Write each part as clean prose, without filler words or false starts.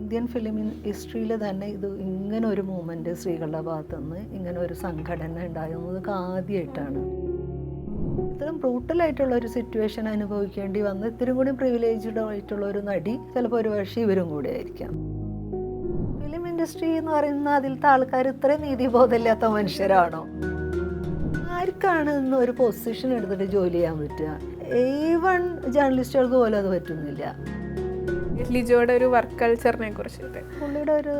Indian film ഹിസ്റ്ററിയിൽ തന്നെ ഇത് ഇങ്ങനെ ഒരു മൂവ്മെൻറ്റ് സ്ത്രീകളുടെ ഭാഗത്തുനിന്ന് ഇങ്ങനെ ഒരു സംഘടന ഉണ്ടാകുന്നത് ആദ്യമായിട്ടാണ്. ഇത്രയും ബ്രൂട്ടലായിട്ടുള്ള ഒരു സിറ്റുവേഷൻ അനുഭവിക്കേണ്ടി വന്ന് ഇത്തിരി കൂടി പ്രിവിലേജ്ഡ് ആയിട്ടുള്ള ഒരു നടി ചിലപ്പോൾ ഒരു പക്ഷേ ഇവരും കൂടി ആയിരിക്കാം. ഫിലിം ഇൻഡസ്ട്രി എന്ന് പറയുന്ന അതിലത്തെ ആൾക്കാർ ഇത്രയും നീതിബോധമില്ലാത്ത മനുഷ്യരാണോ? ആർക്കാണ് ഇന്ന് ഒരു പൊസിഷൻ എടുത്തിട്ട് ജോലി ചെയ്യാൻ പറ്റുക? ഈവൺ ജേർണലിസ്റ്റുകൾക്ക് പോലും അത് പറ്റുന്നില്ല. ലിജോയുടെ ഒരു വർക്ക് കൾച്ചറിനെ കുറിച്ചിട്ട് പുള്ളിയുടെ ഒരു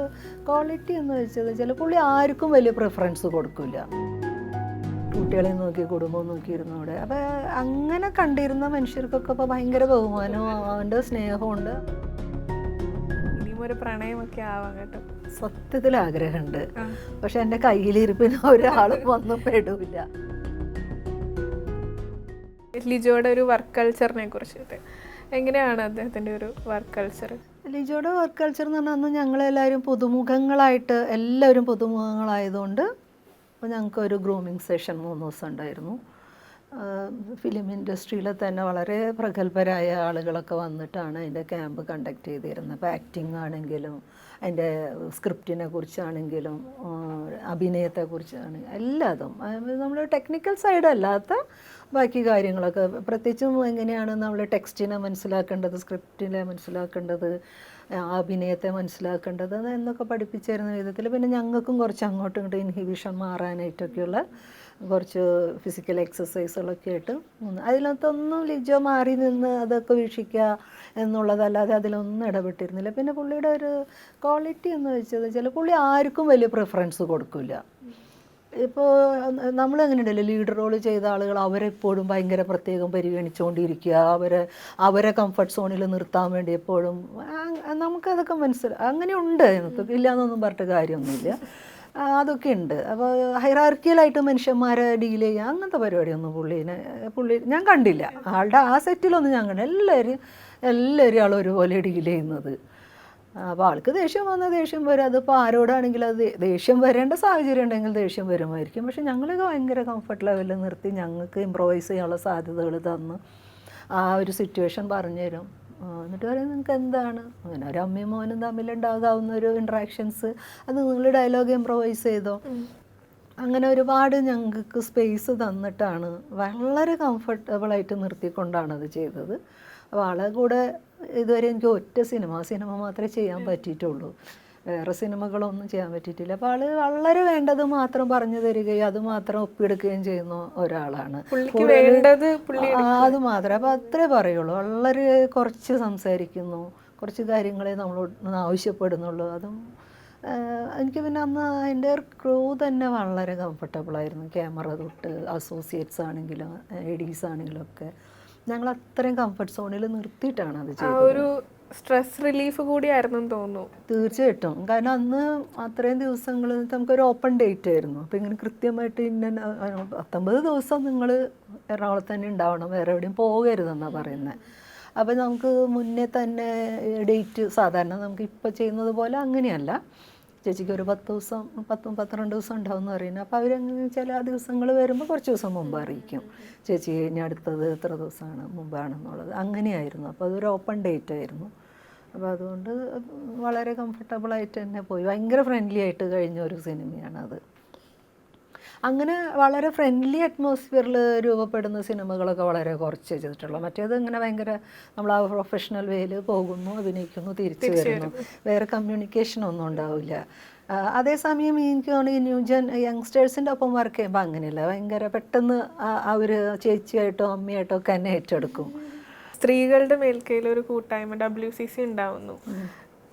ക്വാളിറ്റി എന്ന് വെച്ചത് ചില പുള്ളി ആർക്കും വലിയ പ്രിഫറൻസ് കൊടുക്കില്ല. കുട്ടികളെ നോക്കി കുടുംബം നോക്കിയിരുന്നവിടെ. അപ്പോൾ അങ്ങനെ കണ്ടിരുന്ന മനുഷ്യർക്കൊക്കെ ഇപ്പോൾ ഭയങ്കര ബഹുമാനവും അവൻ്റെ സ്നേഹമുണ്ട്. ഇനിയും ഒരു പ്രണയമൊക്കെ ആവാം കേട്ടോ. സത്യത്തിൽ ആഗ്രഹമുണ്ട്, പക്ഷെ എൻ്റെ കയ്യിലിരിപ്പിന് ഒരാളും വന്നും പെടില്ല. ലിജോയുടെ ഒരു വർക്ക് കൾച്ചറിനെ കുറിച്ചിട്ട് എങ്ങനെയാണ് അദ്ദേഹത്തിൻ്റെ ഒരു വർക്ക് കൾച്ചർ? ലിജോയുടെ വർക്ക് കൾച്ചർ എന്ന് പറഞ്ഞാൽ അന്ന് ഞങ്ങളെല്ലാവരും പുതുമുഖങ്ങളായിട്ട് എല്ലാവരും പുതുമുഖങ്ങളായതുകൊണ്ട് അപ്പോൾ ഞങ്ങൾക്കൊരു ഗ്രൂമിങ് സെഷൻ 3 ദിവസം ഉണ്ടായിരുന്നു. ഫിലിം ഇൻഡസ്ട്രിയിൽ തന്നെ വളരെ പ്രഗത്ഭരായ ആളുകളൊക്കെ വന്നിട്ടാണ് അതിൻ്റെ ക്യാമ്പ് കണ്ടക്ട് ചെയ്തിരുന്നത്. അപ്പോൾ ആക്ടിങ് ആണെങ്കിലും അതിൻ്റെ സ്ക്രിപ്റ്റിനെ കുറിച്ചാണെങ്കിലും അഭിനയത്തെക്കുറിച്ചാണെങ്കിലും എല്ലാതും നമ്മൾ ടെക്നിക്കൽ സൈഡ് അല്ലാത്ത ബാക്കി കാര്യങ്ങളൊക്കെ, പ്രത്യേകിച്ചും എങ്ങനെയാണ് നമ്മൾ ടെക്സ്റ്റിനെ മനസ്സിലാക്കേണ്ടത്, സ്ക്രിപ്റ്റിനെ മനസ്സിലാക്കേണ്ടത്, അഭിനയത്തെ മനസ്സിലാക്കേണ്ടത് എന്നൊക്കെ പഠിപ്പിച്ചിരുന്ന വിധത്തിൽ പിന്നെ ഞങ്ങൾക്കും കുറച്ച് അങ്ങോട്ടും ഇങ്ങോട്ടും ഇൻഹിബിഷൻ മാറാനായിട്ടൊക്കെയുള്ള കുറച്ച് ഫിസിക്കൽ എക്സസൈസുകളൊക്കെ ആയിട്ട് അതിനകത്തൊന്നും ലിജോ മാറി നിന്ന് അതൊക്കെ വീക്ഷിക്കുക എന്നുള്ളതല്ലാതെ അതിലൊന്നും ഇടപെട്ടിരുന്നില്ല. പിന്നെ പുള്ളിയുടെ ഒരു ക്വാളിറ്റി എന്ന് വെച്ചത് ചില പുള്ളി ആർക്കും വലിയ പ്രിഫറൻസ് കൊടുക്കില്ല. ഇപ്പോൾ നമ്മളെങ്ങനെയുണ്ടല്ലോ ലീഡർ റോൾ ചെയ്ത ആളുകൾ അവരെപ്പോഴും ഭയങ്കര പ്രത്യേകം പരിഗണിച്ചുകൊണ്ടിരിക്കുക, അവരെ കംഫർട്ട് സോണിൽ നിർത്താൻ വേണ്ടി എപ്പോഴും നമുക്കതൊക്കെ അങ്ങനെയുണ്ട്. നമുക്ക് ഇല്ലയെന്നൊന്നും പറഞ്ഞിട്ട് കാര്യമൊന്നുമില്ല, അതൊക്കെ ഉണ്ട്. അപ്പോൾ ഹൈറാർക്കിയലായിട്ട് മനുഷ്യന്മാരെ ഡീൽ ചെയ്യുക അങ്ങനത്തെ പരിപാടിയൊന്നും പുള്ളി ഞാൻ കണ്ടില്ല. ആളുടെ ആ സെറ്റിലൊന്നും ഞാൻ കണ്ടില്ല. എല്ലാവരും ആൾ ഒരുപോലെ ഡീൽ ചെയ്യുന്നത്. അപ്പോൾ ആൾക്ക് ദേഷ്യം വന്നാൽ ദേഷ്യം വരും. അതിപ്പോൾ ആരോടാണെങ്കിലും അത് ദേഷ്യം വരേണ്ട സാഹചര്യം ഉണ്ടെങ്കിൽ ദേഷ്യം വരുമായിരിക്കും. പക്ഷെ ഞങ്ങളൊക്കെ ഭയങ്കര കംഫർട്ട് ലെവലിൽ നിർത്തി ഞങ്ങൾക്ക് ഇമ്പ്രവൈസ് ചെയ്യാനുള്ള സാധ്യതകൾ തന്ന് ആ ഒരു സിറ്റുവേഷൻ പറഞ്ഞു തരും. എന്നിട്ട് പറയും നിങ്ങൾക്ക് എന്താണ് അങ്ങനെ ഒരു അമ്മയും മോനും തമ്മിലുണ്ടാകാവുന്ന ഒരു ഇൻട്രാക്ഷൻസ് അത് നിങ്ങൾ ഡയലോഗ് ഇമ്പ്രവൈസ് ചെയ്തോ. അങ്ങനെ ഒരുപാട് ഞങ്ങൾക്ക് സ്പേസ് തന്നിട്ടാണ് വളരെ കംഫർട്ടബിളായിട്ട് നിർത്തിക്കൊണ്ടാണ് അത് ചെയ്തത്. അപ്പോൾ ആളെ കൂടെ ഇതുവരെ എനിക്ക് ഒറ്റ സിനിമ മാത്രമേ ചെയ്യാൻ പറ്റിയിട്ടുള്ളൂ, വേറെ സിനിമകളൊന്നും ചെയ്യാൻ പറ്റിയിട്ടില്ല. അപ്പോൾ ആൾ വളരെ വേണ്ടത് മാത്രം പറഞ്ഞു തരികയും അത് മാത്രം ഒപ്പിയെടുക്കുകയും ചെയ്യുന്ന ഒരാളാണ്. അത് മാത്രമേ അപ്പോൾ അത്രേ പറയുള്ളൂ. വളരെ കുറച്ച് സംസാരിക്കുന്നു, കുറച്ച് കാര്യങ്ങളെ നമ്മളോട് ആവശ്യപ്പെടുന്നുള്ളൂ. അതും എനിക്ക് പിന്നെ അന്ന് അതിൻ്റെ ക്രൂ തന്നെ വളരെ കംഫർട്ടബിളായിരുന്നു. ക്യാമറ തൊട്ട് അസോസിയേറ്റ്സ് ആണെങ്കിലും എഡീസ് ആണെങ്കിലും ഒക്കെ ഞങ്ങൾ അത്രയും കംഫർട്ട് സോണിൽ നിർത്തിയിട്ടാണ് അത് ചെയ്തത്. ഒരു സ്ട്രെസ് റിലീഫ് കൂടിയായിരുന്നു തോന്നുന്നു. തീർച്ചയായിട്ടും. കാരണം അന്ന് അത്രയും ദിവസങ്ങൾ നമുക്കൊരു ഓപ്പൺ ഡേറ്റ് ആയിരുന്നു. അപ്പോൾ ഇങ്ങനെ കൃത്യമായിട്ട് 19 ദിവസം നിങ്ങൾ എറണാകുളത്ത് തന്നെ ഉണ്ടാവണം, വേറെ എവിടെയും പോകരുതെന്നാണ് പറയുന്നത്. അപ്പോൾ നമുക്ക് മുന്നേ തന്നെ ഡേറ്റ് സാധാരണ നമുക്ക് ഇപ്പോൾ ചെയ്യുന്നത് പോലെ അങ്ങനെയല്ല. ചേച്ചിക്ക് ഒരു 10 ദിവസം 12 ദിവസം ഉണ്ടാവും എന്ന് പറയുന്നത്. അപ്പോൾ അവരങ്ങനെ ചില ദിവസങ്ങൾ വരുമ്പോൾ കുറച്ച് ദിവസം മുമ്പ് അറിയിക്കും, ചേച്ചി ഇനി അടുത്തത് എത്ര ദിവസമാണ് മുമ്പാണെന്നുള്ളത്. അങ്ങനെയായിരുന്നു. അപ്പോൾ അതൊരു ഓപ്പൺ ഡേറ്റ് ആയിരുന്നു. അപ്പോൾ അതുകൊണ്ട് വളരെ കംഫർട്ടബിളായിട്ട് തന്നെ പോയി. ഭയങ്കര ഫ്രണ്ട്ലി ആയിട്ട് കഴിഞ്ഞ ഒരു സിനിമയാണത്. അങ്ങനെ വളരെ ഫ്രണ്ട്ലി അറ്റ്മോസ്ഫിയറിൽ രൂപപ്പെടുന്ന സിനിമകളൊക്കെ വളരെ കുറച്ച് ചെയ്തിട്ടുള്ളൂ. മറ്റേത് ഇങ്ങനെ ഭയങ്കര നമ്മൾ ആ പ്രൊഫഷണൽ വേയിൽ പോകുന്നു, അഭിനയിക്കുന്നു, തിരിച്ചു വരുന്നു, വേറെ കമ്മ്യൂണിക്കേഷനൊന്നും ഉണ്ടാവില്ല. അതേസമയം എനിക്ക് തോന്നുന്നു ഈ യങ്സ്റ്റേഴ്സിൻ്റെ ഒപ്പം വർക്ക് ചെയ്യുമ്പോൾ അങ്ങനെയല്ല, ഭയങ്കര പെട്ടെന്ന് അവർ ചേച്ചിയായിട്ടോ അമ്മയായിട്ടോ ഒക്കെ എന്നെ ഏറ്റെടുക്കും. സ്ത്രീകളുടെ മേൽക്കയിൽ ഒരു കൂട്ടായ്മ WCC ഉണ്ടാവുന്നു.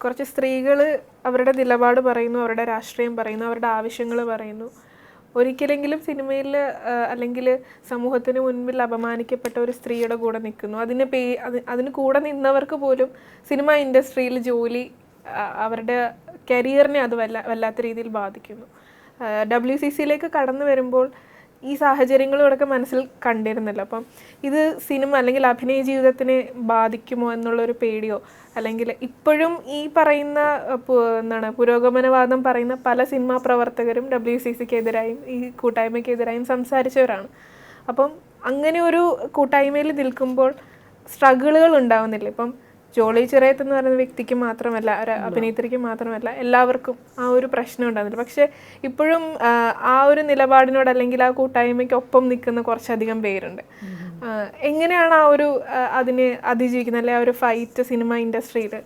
കുറച്ച് സ്ത്രീകൾ അവരുടെ നിലപാട് പറയുന്നു, അവരുടെ രാഷ്ട്രീയം പറയുന്നു, അവരുടെ ആവശ്യങ്ങൾ പറയുന്നു. ഒരിക്കലെങ്കിലും സിനിമയിൽ അല്ലെങ്കിൽ സമൂഹത്തിന് മുൻപിൽ അപമാനിക്കപ്പെട്ട ഒരു സ്ത്രീയുടെ കൂടെ നിൽക്കുന്നു. അതിന് കൂടെ നിന്നവർക്ക് പോലും സിനിമ ഇൻഡസ്ട്രിയിൽ ജോലി അവരുടെ കരിയറിനെ അത് വല്ലാത്ത രീതിയിൽ ബാധിക്കുന്നു. WCCയിലേക്ക് കടന്നു വരുമ്പോൾ ഈ സാഹചര്യങ്ങളോടൊക്കെ മനസ്സിൽ കണ്ടിരുന്നില്ല. അപ്പം ഇത് സിനിമ അല്ലെങ്കിൽ അഭിനയ ജീവിതത്തിനെ ബാധിക്കുമോ എന്നുള്ളൊരു പേടിയോ, അല്ലെങ്കിൽ ഇപ്പോഴും ഈ പറയുന്ന പുരോഗമനവാദം പറയുന്ന പല സിനിമാ പ്രവർത്തകരും WCCക്കെതിരായും ഈ കൂട്ടായ്മയ്ക്കെതിരായും സംസാരിച്ചവരാണ്. അപ്പം അങ്ങനെ ഒരു കൂട്ടായ്മയിൽ നിൽക്കുമ്പോൾ സ്ട്രഗിളുകൾ ഉണ്ടാവുന്നില്ല. ഇപ്പം ജോളി ചിറയത്ത് എന്ന് പറയുന്ന വ്യക്തിക്ക് മാത്രമല്ല, ഒരു അഭിനേത്രിക്ക് മാത്രമല്ല, എല്ലാവർക്കും ആ ഒരു പ്രശ്നം ഉണ്ടാകുന്നുണ്ട്. പക്ഷെ ഇപ്പോഴും ആ ഒരു നിലപാടിനോട് അല്ലെങ്കിൽ ആ കൂട്ടായ്മയ്ക്ക് ഒപ്പം നിൽക്കുന്ന കുറച്ചധികം പേരുണ്ട്. എങ്ങനെയാണ് ആ ഒരു അതിനെ അതിജീവിക്കുന്നത്, അല്ലെ ആ ഒരു ഫൈറ്റ് സിനിമ ഇൻഡസ്ട്രിയിൽ?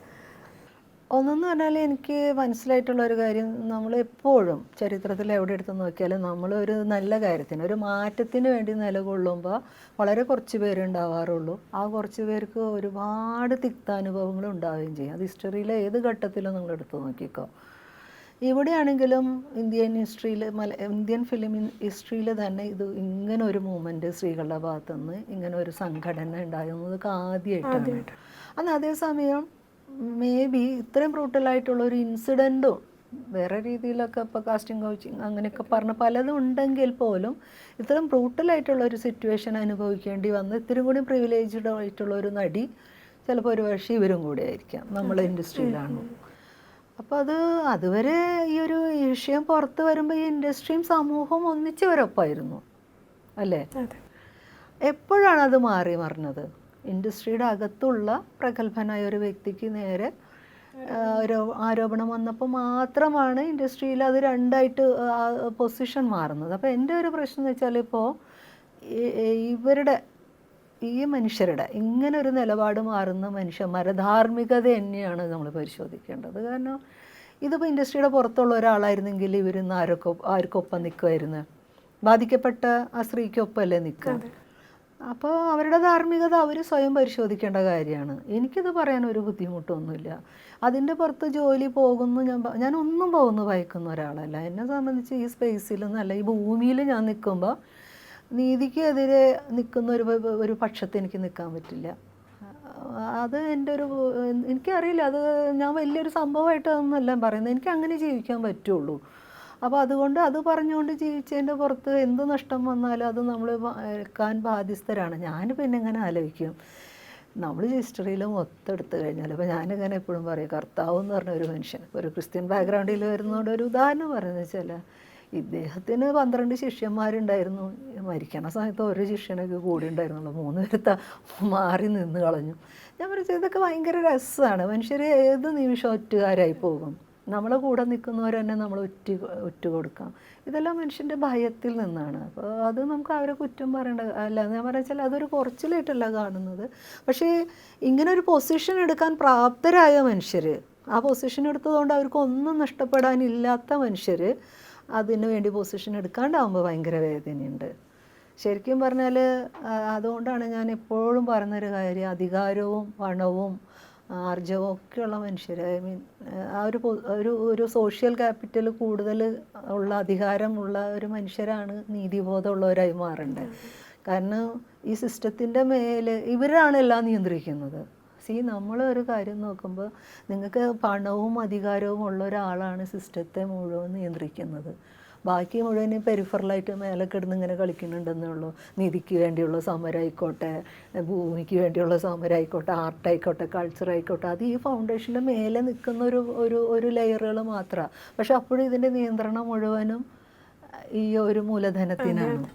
ഒന്നെന്ന് പറഞ്ഞാൽ എനിക്ക് മനസ്സിലായിട്ടുള്ള ഒരു കാര്യം, നമ്മളെപ്പോഴും ചരിത്രത്തിൽ എവിടെ എടുത്ത് നോക്കിയാലും നമ്മളൊരു നല്ല കാര്യത്തിന്, ഒരു മാറ്റത്തിന് വേണ്ടി നിലകൊള്ളുമ്പോൾ വളരെ കുറച്ച് പേരുണ്ടാവാറുള്ളൂ. ആ കുറച്ച് പേർക്ക് ഒരുപാട് തിക്താനുഭവങ്ങൾ ഉണ്ടാവുകയും ചെയ്യും. അത് ഹിസ്റ്ററിയിലെ ഏത് ഘട്ടത്തിലും നിങ്ങൾ എടുത്ത് നോക്കിക്കോ. ഇവിടെയാണെങ്കിലും ഇന്ത്യൻ ഹിസ്റ്ററിയിൽ ഇന്ത്യൻ ഫിലിം ഹിസ്റ്ററിയിൽ തന്നെ ഇത് ഇങ്ങനെ ഒരു മൂവ്മെൻറ്റ് സ്ത്രീകളുടെ ഭാഗത്തുനിന്ന് ഇങ്ങനെ ഒരു സംഘടന ഉണ്ടാകുന്നത് ആദ്യമായിട്ടാണ്. അന്ന് അതേസമയം മേ ബി ഇത്രയും ബ്രൂട്ടലായിട്ടുള്ളൊരു ഇൻസിഡൻറ്റും വേറെ രീതിയിലൊക്കെ ഇപ്പോൾ കാസ്റ്റിംഗ് കൗച്ചിങ് അങ്ങനെയൊക്കെ പറഞ്ഞ പലതും ഉണ്ടെങ്കിൽ പോലും ഇത്രയും ബ്രൂട്ടലായിട്ടുള്ളൊരു സിറ്റുവേഷൻ അനുഭവിക്കേണ്ടി വന്ന് ഇത്തിരി കൂടി പ്രിവിലേജ്ഡ് ആയിട്ടുള്ളൊരു നടി ചിലപ്പോൾ ഒരു പക്ഷേ ഇവരും കൂടി ആയിരിക്കാം നമ്മളെ ഇൻഡസ്ട്രിയിലാണ്. അപ്പോൾ അതുവരെ ഈ ഒരു വിഷയം പുറത്ത് വരുമ്പോൾ ഈ ഇൻഡസ്ട്രിയും സമൂഹവും ഒന്നിച്ചവരൊപ്പമായിരുന്നു അല്ലേ? എപ്പോഴാണ് അത് മാറി മറിഞ്ഞത്? ഇൻഡസ്ട്രിയുടെ അകത്തുള്ള പ്രഗത്ഭനായ ഒരു വ്യക്തിക്ക് നേരെ ഒരു ആരോപണം വന്നപ്പോൾ മാത്രമാണ് ഇൻഡസ്ട്രിയിൽ അത് രണ്ടായിട്ട് പൊസിഷൻ മാറുന്നത്. അപ്പോൾ എൻ്റെ ഒരു പ്രശ്നം എന്ന് വെച്ചാൽ, ഇപ്പോൾ ഈ മനുഷ്യരുടെ ഇങ്ങനെ ഒരു നിലപാട് മാറുന്ന മനുഷ്യന്മാരുടെ ധാർമ്മികത തന്നെയാണ് നമ്മൾ പരിശോധിക്കേണ്ടത്. കാരണം ഇതിപ്പോൾ ഇൻഡസ്ട്രിയുടെ പുറത്തുള്ള ഒരാളായിരുന്നെങ്കിൽ ഇവരിന്ന് ആർക്കൊപ്പം നിൽക്കുമായിരുന്നു? ബാധിക്കപ്പെട്ട ആ സ്ത്രീക്കൊപ്പമല്ലേ നിൽക്കുക? അപ്പോൾ അവരുടെ ധാർമ്മികത അവർ സ്വയം പരിശോധിക്കേണ്ട കാര്യമാണ്. എനിക്കിത് പറയാൻ ഒരു ബുദ്ധിമുട്ടൊന്നുമില്ല. അതിൻ്റെ പുറത്ത് ജോലി പോകുന്നു, ഞാനൊന്നും പോകുന്നു ഭയക്കുന്ന ഒരാളല്ല. എന്നെ സംബന്ധിച്ച് ഈ സ്പേസിൽ എന്നല്ല, ഈ ഭൂമിയിൽ ഞാൻ നിൽക്കുമ്പോൾ നീതിക്കെതിരെ നിൽക്കുന്ന ഒരു പക്ഷത്ത് എനിക്ക് നിൽക്കാൻ പറ്റില്ല. അത് എൻ്റെ എനിക്കറിയില്ല, അത് ഞാൻ വലിയൊരു സംഭവമായിട്ടൊന്നുമല്ല പറയുന്നത്. എനിക്ക് അങ്ങനെ ജീവിക്കാൻ പറ്റുള്ളൂ. അപ്പോൾ അതുകൊണ്ട് അത് പറഞ്ഞുകൊണ്ട് ജീവിച്ചതിൻ്റെ പുറത്ത് എന്ത് നഷ്ടം വന്നാലും അത് നമ്മൾ ഏൽക്കാൻ ബാധ്യസ്ഥരാണ്. ഞാൻ പിന്നെ ഇങ്ങനെ ആലോചിക്കും, നമ്മൾ ഹിസ്റ്ററിയിൽ മൊത്തം എടുത്തു കഴിഞ്ഞാൽ, ഇപ്പോൾ ഞാനിങ്ങനെ എപ്പോഴും പറയും, കർത്താവ് എന്ന് പറഞ്ഞ ഒരു മനുഷ്യൻ, ഒരു ക്രിസ്ത്യൻ ബാക്ക്ഗ്രൗണ്ടിൽ വരുന്നതുകൊണ്ട് ഒരു ഉദാഹരണം പറയുന്നത് വെച്ചാൽ, ഇദ്ദേഹത്തിന് 12 ശിഷ്യന്മാരുണ്ടായിരുന്നു. മരിക്കണ സമയത്ത് ഒരു ശിഷ്യനൊക്കെ കൂടി ഉണ്ടായിരുന്നുള്ളൂ. 3 പേര് മാറി നിന്ന് കളഞ്ഞു. ഞാൻ പറഞ്ഞത് ഇതൊക്കെ ഭയങ്കര രസമാണ്. മനുഷ്യർ ഏത് നിമിഷം ഒറ്റുകാരായി പോകും. നമ്മളെ കൂടെ നിൽക്കുന്നവർ തന്നെ നമ്മൾ ഒറ്റുകൊടുക്കാം. ഇതെല്ലാം മനുഷ്യൻ്റെ ഭയത്തിൽ നിന്നാണ്. അപ്പോൾ അത് നമുക്ക് അവരെ കുറ്റം പറയേണ്ട അല്ല. ഞാൻ പറഞ്ഞാൽ അതൊരു കുറച്ചിലായിട്ടല്ല കാണുന്നത്. പക്ഷേ ഇങ്ങനെ ഒരു പൊസിഷൻ എടുക്കാൻ പ്രാപ്തരായ മനുഷ്യർ, ആ പൊസിഷൻ എടുത്തതുകൊണ്ട് അവർക്ക് ഒന്നും നഷ്ടപ്പെടാനില്ലാത്ത മനുഷ്യർ അതിനു വേണ്ടി പൊസിഷൻ എടുക്കാണ്ടാവുമ്പോൾ ഭയങ്കര വേദനയുണ്ട്. ശരിക്കും പറഞ്ഞാൽ അതുകൊണ്ടാണ് ഞാൻ എപ്പോഴും പറയുന്നൊരു കാര്യം, അധികാരവും പണവും ആർജവം ഒക്കെയുള്ള മനുഷ്യർ, ഐ മീൻ ആ ഒരു സോഷ്യൽ ക്യാപിറ്റൽ കൂടുതൽ ഉള്ള അധികാരമുള്ള ഒരു മനുഷ്യരാണ് നീതിബോധമുള്ളവരായി മാറേണ്ടത്. കാരണം ഈ സിസ്റ്റത്തിൻ്റെ മേലെ ഇവരാണ് എല്ലാം നിയന്ത്രിക്കുന്നത്. നമ്മളൊരു കാര്യം നോക്കുമ്പോൾ, നിങ്ങൾക്ക് പണവും അധികാരവും ഉള്ള ഒരാളാണ് സിസ്റ്റത്തെ മുഴുവൻ നിയന്ത്രിക്കുന്നത്. ബാക്കി മുഴുവനും പെരിഫറലായിട്ട് മേലെ കിടന്ന് ഇങ്ങനെ കളിക്കുന്നുണ്ടെന്നേ ഉള്ളൂ. നീതിക്ക് വേണ്ടിയുള്ള സമരമായിക്കോട്ടെ, ഭൂമിക്ക് വേണ്ടിയുള്ള സമരമായിക്കോട്ടെ, ആർട്ടായിക്കോട്ടെ, കൾച്ചറായിക്കോട്ടെ, അത് ഈ ഫൗണ്ടേഷൻ്റെ മേലെ നിൽക്കുന്ന ഒരു ലെയറുകൾ മാത്രമാണ്. പക്ഷെ അപ്പോഴും ഇതിൻ്റെ നിയന്ത്രണം മുഴുവനും ഈ ഒരു മൂലധനത്തിനാണ്.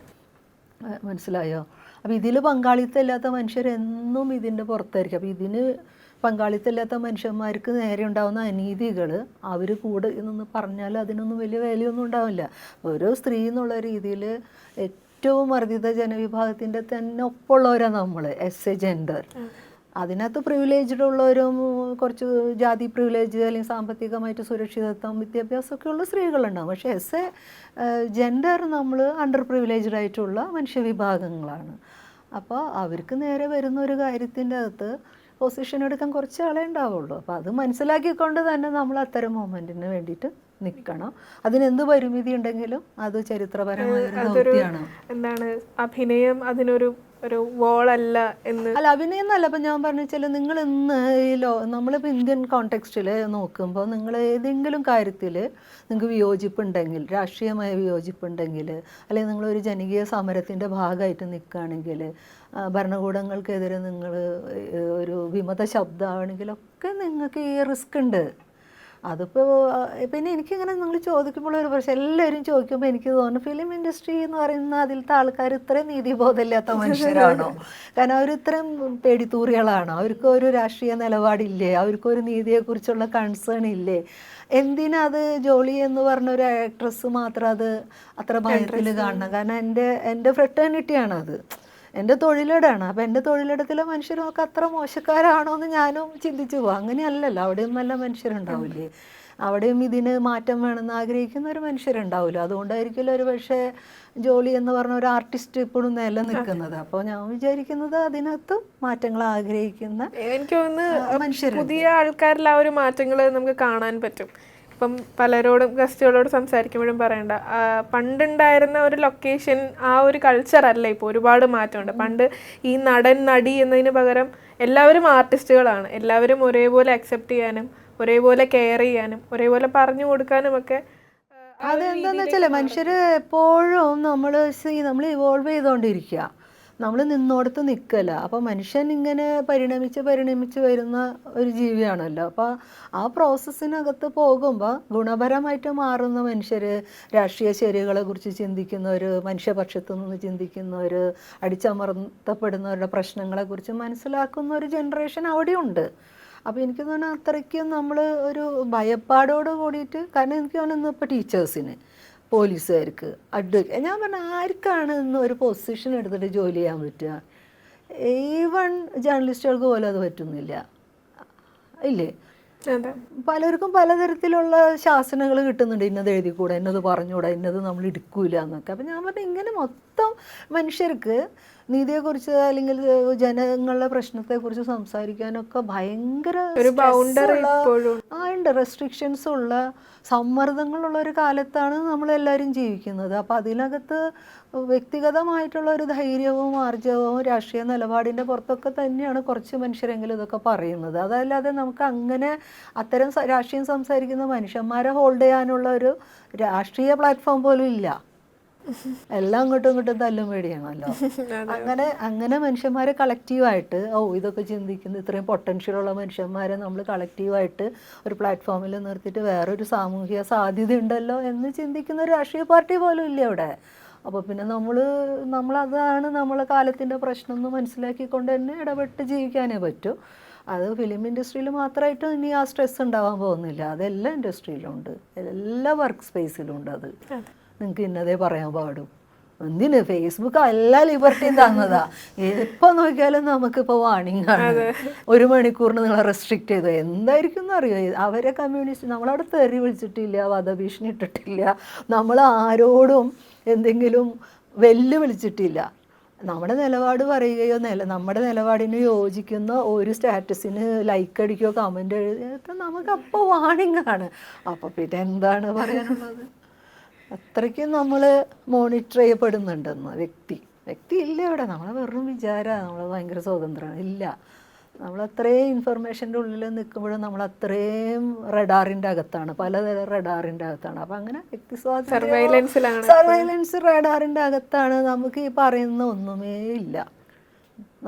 മനസ്സിലായോ? അപ്പോൾ ഇതിൽ പങ്കാളിത്തമില്ലാത്ത മനുഷ്യരെന്നും ഇതിൻ്റെ പുറത്തായിരിക്കും. അപ്പോൾ ഇതിന് പങ്കാളിത്തമില്ലാത്ത മനുഷ്യന്മാർക്ക് നേരെ ഉണ്ടാകുന്ന അനീതികൾ അവർ കൂടെ നിന്ന് പറഞ്ഞാൽ അതിനൊന്നും വലിയ വിലയൊന്നും ഉണ്ടാവില്ല. ഒരു സ്ത്രീ എന്നുള്ള രീതിയിൽ ഏറ്റവും വർദ്ധിത ജനവിഭാഗത്തിൻ്റെ തന്നെ ഒപ്പമുള്ളവരാണ് നമ്മൾ, എസ് എ ജെൻഡർ. അതിനകത്ത് പ്രിവിലേജ്ഡ് ഉള്ളവരും കുറച്ച് ജാതി പ്രിവിലേജ് അല്ലെങ്കിൽ സാമ്പത്തികമായിട്ട് സുരക്ഷിതത്വം വിദ്യാഭ്യാസമൊക്കെ ഉള്ള സ്ത്രീകളുണ്ടാകും. പക്ഷേ എസ് എ ജെൻഡർ നമ്മൾ അണ്ടർ പ്രിവിലേജ്ഡ് ആയിട്ടുള്ള മനുഷ്യവിഭാഗങ്ങളാണ്. അപ്പോൾ അവർക്ക് നേരെ വരുന്ന ഒരു കാര്യത്തിൻ്റെ അകത്ത് പൊസിഷൻ എടുക്കാൻ കുറച്ച് ആളെ ഉണ്ടാവുള്ളൂ. അപ്പോൾ അത് മനസ്സിലാക്കിക്കൊണ്ട് തന്നെ നമ്മൾ അത്തരം മൊമെൻറ്റിന് വേണ്ടിയിട്ട് നിൽക്കണം. അതിനെന്ത് പരിമിതി ഉണ്ടെങ്കിലും അത് ചരിത്രപരമായ ദൗത്യമാണ്. എന്താണ് അഭിനയം അതിനൊരു വോളല്ല എന്ന് അല്ല, അഭിനയം എന്നല്ല. അപ്പം ഞാൻ പറഞ്ഞു വെച്ചാൽ, നിങ്ങൾ ഇന്ന് നമ്മളിപ്പോൾ ഇന്ത്യൻ കോണ്ടെക്സ്റ്റിൽ നോക്കുമ്പോൾ, നിങ്ങൾ ഏതെങ്കിലും കാര്യത്തിൽ നിങ്ങൾക്ക് വിയോജിപ്പുണ്ടെങ്കിൽ, രാഷ്ട്രീയമായ വിയോജിപ്പുണ്ടെങ്കിൽ, അല്ലെങ്കിൽ നിങ്ങളൊരു ജനകീയ സമരത്തിൻ്റെ ഭാഗമായിട്ട് നിൽക്കുകയാണെങ്കിൽ, ഭരണകൂടങ്ങൾക്കെതിരെ നിങ്ങൾ ഒരു വിമത ശബ്ദമാണെങ്കിലൊക്കെ നിങ്ങൾക്ക് ഈ റിസ്ക് ഉണ്ട്. അതിപ്പോൾ പിന്നെ എനിക്കിങ്ങനെ നിങ്ങൾ ചോദിക്കുമ്പോൾ ഒരു പക്ഷേ എല്ലാവരും ചോദിക്കുമ്പോൾ എനിക്ക് തോന്നുന്നു ഫിലിം ഇൻഡസ്ട്രി എന്ന് പറയുന്ന അതിലത്തെ ആൾക്കാർ ഇത്രയും നീതിബോധമില്ലാത്ത മനുഷ്യരാണോ? കാരണം അവർ ഇത്രയും പേടിത്തൂറികളാണോ? അവർക്ക് ഒരു രാഷ്ട്രീയ നിലപാടില്ലേ? അവർക്കൊരു നീതിയെക്കുറിച്ചുള്ള കൺസേൺ ഇല്ലേ? എന്തിനാ അത് ജോളി എന്ന് പറഞ്ഞ ഒരു ആക്ട്രസ് മാത്രം അത് അത്ര ഭയത്തിൽ കാണണം? കാരണം എൻ്റെ ഫ്രട്ടേണിറ്റിയാണ് അത്, എൻ്റെ തൊഴിലിടാണ്. അപ്പം എൻ്റെ തൊഴിലിടത്തിലെ മനുഷ്യരൊക്കെ അത്ര മോശക്കാരാണോ എന്ന് ഞാനും ചിന്തിച്ചു പോകും. അങ്ങനെയല്ലല്ലോ, അവിടെയും നല്ല മനുഷ്യരുണ്ടാവില്ലേ? അവിടെയും ഇതിന് മാറ്റം വേണമെന്ന് ആഗ്രഹിക്കുന്ന ഒരു മനുഷ്യരുണ്ടാവില്ല. അതുകൊണ്ടായിരിക്കില്ല ഒരു പക്ഷേ ജോലി എന്ന് പറഞ്ഞ ഒരു ആർട്ടിസ്റ്റ് ഇപ്പോഴും നിലനിൽക്കുന്നത്. അപ്പോൾ ഞാൻ വിചാരിക്കുന്നത് അതിനകത്തും മാറ്റങ്ങൾ ആഗ്രഹിക്കുന്ന എനിക്ക് തോന്നുന്നു മനുഷ്യർ, പുതിയ ആൾക്കാരിൽ ആ ഒരു മാറ്റങ്ങൾ നമുക്ക് കാണാൻ പറ്റും. ഇപ്പം പലരോടും ഗസ്റ്റുകളോട് സംസാരിക്കുമ്പോഴും പറയണ്ട, പണ്ടുണ്ടായിരുന്ന ഒരു ലൊക്കേഷൻ ആ ഒരു കൾച്ചറല്ല ഇപ്പോൾ, ഒരുപാട് മാറ്റമുണ്ട്. പണ്ട് ഈ നടൻ നടി എന്നതിന് പകരം എല്ലാവരും ആർട്ടിസ്റ്റുകളാണ്. എല്ലാവരും ഒരേപോലെ അക്സെപ്റ്റ് ചെയ്യാനും ഒരേപോലെ കെയർ ചെയ്യാനും ഒരേപോലെ പറഞ്ഞു കൊടുക്കാനും ഒക്കെ. അതെന്താന്ന് വെച്ചാൽ മനുഷ്യർ എപ്പോഴും നമ്മൾ ഇവോൾവ് ചെയ്തുകൊണ്ടിരിക്കുക, നമ്മൾ നിന്നോടത്ത് നിൽക്കല. അപ്പോൾ മനുഷ്യൻ ഇങ്ങനെ പരിണമിച്ച് വരുന്ന ഒരു ജീവിയാണല്ലോ. അപ്പോൾ ആ പ്രോസസ്സിനകത്ത് പോകുമ്പോൾ ഗുണപരമായിട്ട് മാറുന്ന മനുഷ്യർ, രാഷ്ട്രീയ ശരികളെ കുറിച്ച് ചിന്തിക്കുന്നവർ, മനുഷ്യപക്ഷത്തു നിന്ന് ചിന്തിക്കുന്നവർ, അടിച്ചമർത്തപ്പെടുന്നവരുടെ പ്രശ്നങ്ങളെക്കുറിച്ച് മനസ്സിലാക്കുന്ന ഒരു ജനറേഷൻ അവിടെയുണ്ട്. അപ്പോൾ എനിക്ക് തോന്നുന്നു അത്രയ്ക്കും നമ്മൾ ഒരു ഭയപ്പാടോട് കൂടിയിട്ട്, കാരണം എനിക്ക് തോന്നുന്നു ഇപ്പോൾ ടീച്ചേഴ്സിന്, പോലീസുകാർക്ക്, അഡ്വക്കേറ്റ്, ഞാൻ പറഞ്ഞ ആർക്കാണ് ഇന്ന് ഒരു പൊസിഷൻ എടുത്തിട്ട് ജോലി ചെയ്യാൻ പറ്റുക? ഈവൺ ജേർണലിസ്റ്റുകൾക്ക് പോലും അത് പറ്റുന്നില്ല, ഇല്ലേ? പലർക്കും പലതരത്തിലുള്ള ശാസനകൾ കിട്ടുന്നുണ്ട്. ഇന്നത് എഴുതിക്കൂടാ, ഇന്നത് പറഞ്ഞുകൂടാ, ഇന്നത് നമ്മൾ എടുക്കൂല എന്നൊക്കെ. അപ്പം ഞാൻ പറഞ്ഞു ഇങ്ങനെ മൊത്തം മനുഷ്യർക്ക് നീതിയെക്കുറിച്ച് അല്ലെങ്കിൽ ജനങ്ങളുടെ പ്രശ്നത്തെക്കുറിച്ച് സംസാരിക്കാനൊക്കെ ഭയങ്കര ഉണ്ട്, റെസ്ട്രിക്ഷൻസ് ഉള്ള, സമ്മർദ്ദങ്ങളുള്ള ഒരു കാലത്താണ് നമ്മളെല്ലാവരും ജീവിക്കുന്നത്. അപ്പോൾ അതിനകത്ത് വ്യക്തിഗതമായിട്ടുള്ള ഒരു ധൈര്യവും ആർജവവും രാഷ്ട്രീയ നിലപാടിൻ്റെ പുറത്തൊക്കെ തന്നെയാണ് കുറച്ച് മനുഷ്യരെങ്കിലും ഇതൊക്കെ പറയുന്നത്. അതല്ലാതെ നമുക്ക് അങ്ങനെ അത്തരം രാഷ്ട്രീയം സംസാരിക്കുന്ന മനുഷ്യന്മാരെ ഹോൾഡ് ചെയ്യാനുള്ള ഒരു രാഷ്ട്രീയ പ്ലാറ്റ്ഫോം പോലും ഇല്ല. എല്ലാം അങ്ങോട്ടും ഇങ്ങോട്ടും തല്ലും പേടിയാണല്ലോ. അങ്ങനെ മനുഷ്യന്മാരെ കളക്റ്റീവായിട്ട് ഇതൊക്കെ ചിന്തിക്കുന്ന ഇത്രയും പൊട്ടൻഷ്യലുള്ള മനുഷ്യന്മാരെ നമ്മൾ കളക്റ്റീവായിട്ട് ഒരു പ്ലാറ്റ്ഫോമിൽ നിർത്തിയിട്ട് വേറൊരു സാമൂഹിക സാധ്യത ഉണ്ടല്ലോ എന്ന് ചിന്തിക്കുന്ന ഒരു രാഷ്ട്രീയ പാർട്ടി പോലും ഇല്ല ഇവിടെ. അപ്പോൾ പിന്നെ നമ്മളതാണ് നമ്മളെ കാലത്തിൻ്റെ പ്രശ്നം എന്ന് മനസ്സിലാക്കിക്കൊണ്ട് തന്നെ ഇടപെട്ട് ജീവിക്കാനേ പറ്റൂ. അത് ഫിലിം ഇൻഡസ്ട്രിയിൽ മാത്രമായിട്ട് ഇനി ആ സ്ട്രെസ് ഉണ്ടാവാൻ പോകുന്നില്ല, അതെല്ലാ ഇൻഡസ്ട്രിയിലും ഉണ്ട്, എല്ലാ വർക്ക് സ്പേസിലും ഉണ്ട്. അത് നിങ്ങൾക്ക് ഇന്നതേ പറയാൻ പാടും. എന്തിന്? ഫേസ്ബുക്ക് എല്ലാ ലിബർട്ടിയും തന്നതാ. എപ്പോൾ നോക്കിയാലും നമുക്കിപ്പോൾ വാണിംഗ് ആണ്. 1 മണിക്കൂറിന് നിങ്ങളെ റെസ്ട്രിക്റ്റ് ചെയ്തു എന്തായിരിക്കും എന്നറിയോ? അവരെ കമ്മ്യൂണിസ്റ്റ് നമ്മളവിടെ തെറി വിളിച്ചിട്ടില്ല, വധഭീഷണി ഇട്ടിട്ടില്ല, നമ്മൾ ആരോടും എന്തെങ്കിലും വെല്ലുവിളിച്ചിട്ടില്ല. നമ്മുടെ നിലപാട് പറയുകയോ നമ്മുടെ നിലപാടിന് യോജിക്കുന്ന ഒരു സ്റ്റാറ്റസിന് ലൈക്ക് അടിക്കുകയോ കമൻ്റ് എഴുതിയൊക്കെ നമുക്കപ്പോൾ വാണിംഗ് ആണ്. അപ്പോൾ പിന്നെ എന്താണ് പറയാനുള്ളത്? അത്രയ്ക്കും നമ്മൾ മോണിറ്റർ ചെയ്യപ്പെടുന്നുണ്ടെന്ന്. വ്യക്തി ഇല്ല ഇവിടെ. നമ്മളെ വെറും വിചാരമാണ് നമ്മൾ ഭയങ്കര സ്വതന്ത്രമാണ്. ഇല്ല, നമ്മളത്രയും ഇൻഫർമേഷൻ്റെ ഉള്ളിൽ നിൽക്കുമ്പോഴും നമ്മളത്രയും റഡാറിൻ്റെ അകത്താണ്, പലതരം റഡാറിൻ്റെ അകത്താണ്. അപ്പം അങ്ങനെ വ്യക്തി സ്വാതന്ത്ര്യം, സർവൈലൻസ് റഡാറിൻ്റെ അകത്താണ്. നമുക്ക് ഈ പറയുന്ന ഒന്നുമേ ഇല്ല,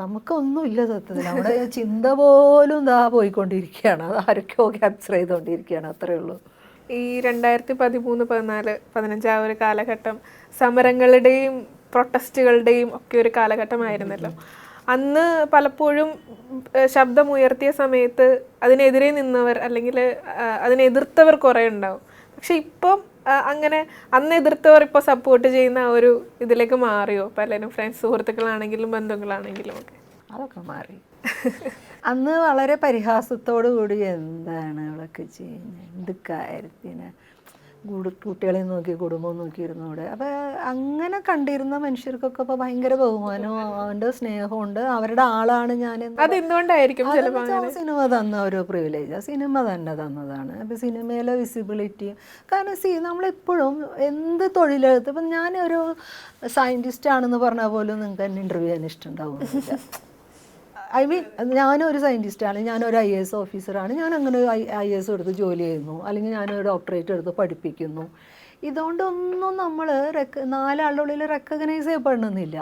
നമുക്കൊന്നുമില്ല സത്യത്തിൽ. നമ്മുടെ ചിന്ത പോലും പോയിക്കൊണ്ടിരിക്കുകയാണ്, അത് ആരൊക്കെയോ ക്യാപ്ചർ ചെയ്തുകൊണ്ടിരിക്കുകയാണ്, അത്രയേ ഉള്ളൂ. ഈ 2013, 14, 15 ആ ഒരു കാലഘട്ടം സമരങ്ങളുടെയും പ്രൊട്ടസ്റ്റുകളുടെയും ഒക്കെ ഒരു കാലഘട്ടമായിരുന്നല്ലോ. അന്ന് പലപ്പോഴും ശബ്ദമുയർത്തിയ സമയത്ത് അതിനെതിരെ നിന്നവർ അല്ലെങ്കിൽ അതിനെതിർത്തവർ കുറേ ഉണ്ടാവും. പക്ഷെ ഇപ്പം അങ്ങനെ അന്ന് എതിർത്തവർ ഇപ്പോൾ സപ്പോർട്ട് ചെയ്യുന്ന ആ ഒരു ഇതിലേക്ക് മാറിയോ? പലരും ഫ്രണ്ട്സ്, സുഹൃത്തുക്കളാണെങ്കിലും ബന്ധുക്കളാണെങ്കിലും ഒക്കെ അതൊക്കെ മാറി. അന്ന് വളരെ പരിഹാസത്തോടു കൂടി എന്താണ് അവളൊക്കെ ചെയ്യുന്നത്, എന്ത് കാര്യത്തിന്, കുട്ടികളെ നോക്കി കുടുംബം നോക്കിയിരുന്നൂടെ. അപ്പോൾ അങ്ങനെ കണ്ടിരുന്ന മനുഷ്യർക്കൊക്കെ ഇപ്പോൾ ഭയങ്കര ബഹുമാനവും അവൻ്റെ സ്നേഹമുണ്ട്, അവരുടെ ആളാണ് ഞാൻ. അതെന്തുകൊണ്ടായിരിക്കും? സിനിമ തന്ന ഒരു പ്രിവിലേജ്, സിനിമ തന്നെ തന്നതാണ്. അപ്പോൾ സിനിമയിലെ വിസിബിലിറ്റിയും, കാരണം നമ്മളെപ്പോഴും എന്ത് തൊഴിലെടുത്ത്, ഇപ്പം ഞാനൊരു സയൻറ്റിസ്റ്റ് ആണെന്ന് പറഞ്ഞാൽ പോലും നിങ്ങൾക്ക് എന്നെ ഇൻ്റർവ്യൂ ചെയ്യാൻ ഇഷ്ടമുണ്ടാവുന്നില്ല. ഞാനൊരു സയൻറ്റിസ്റ്റാണ്, ഞാനൊരു IAS ഓഫീസറാണ്, ഞാൻ അങ്ങനെ IAS എടുത്ത് ജോലി ചെയ്യുന്നു, അല്ലെങ്കിൽ ഞാനൊരു ഡോക്ടറേറ്റ് എടുത്ത് പഠിപ്പിക്കുന്നു. ഇതുകൊണ്ടൊന്നും നമ്മൾ 4 ആളുടെ ഉള്ളിൽ റെക്കഗ്നൈസ് ചെയ്യപ്പെടണമെന്നില്ല.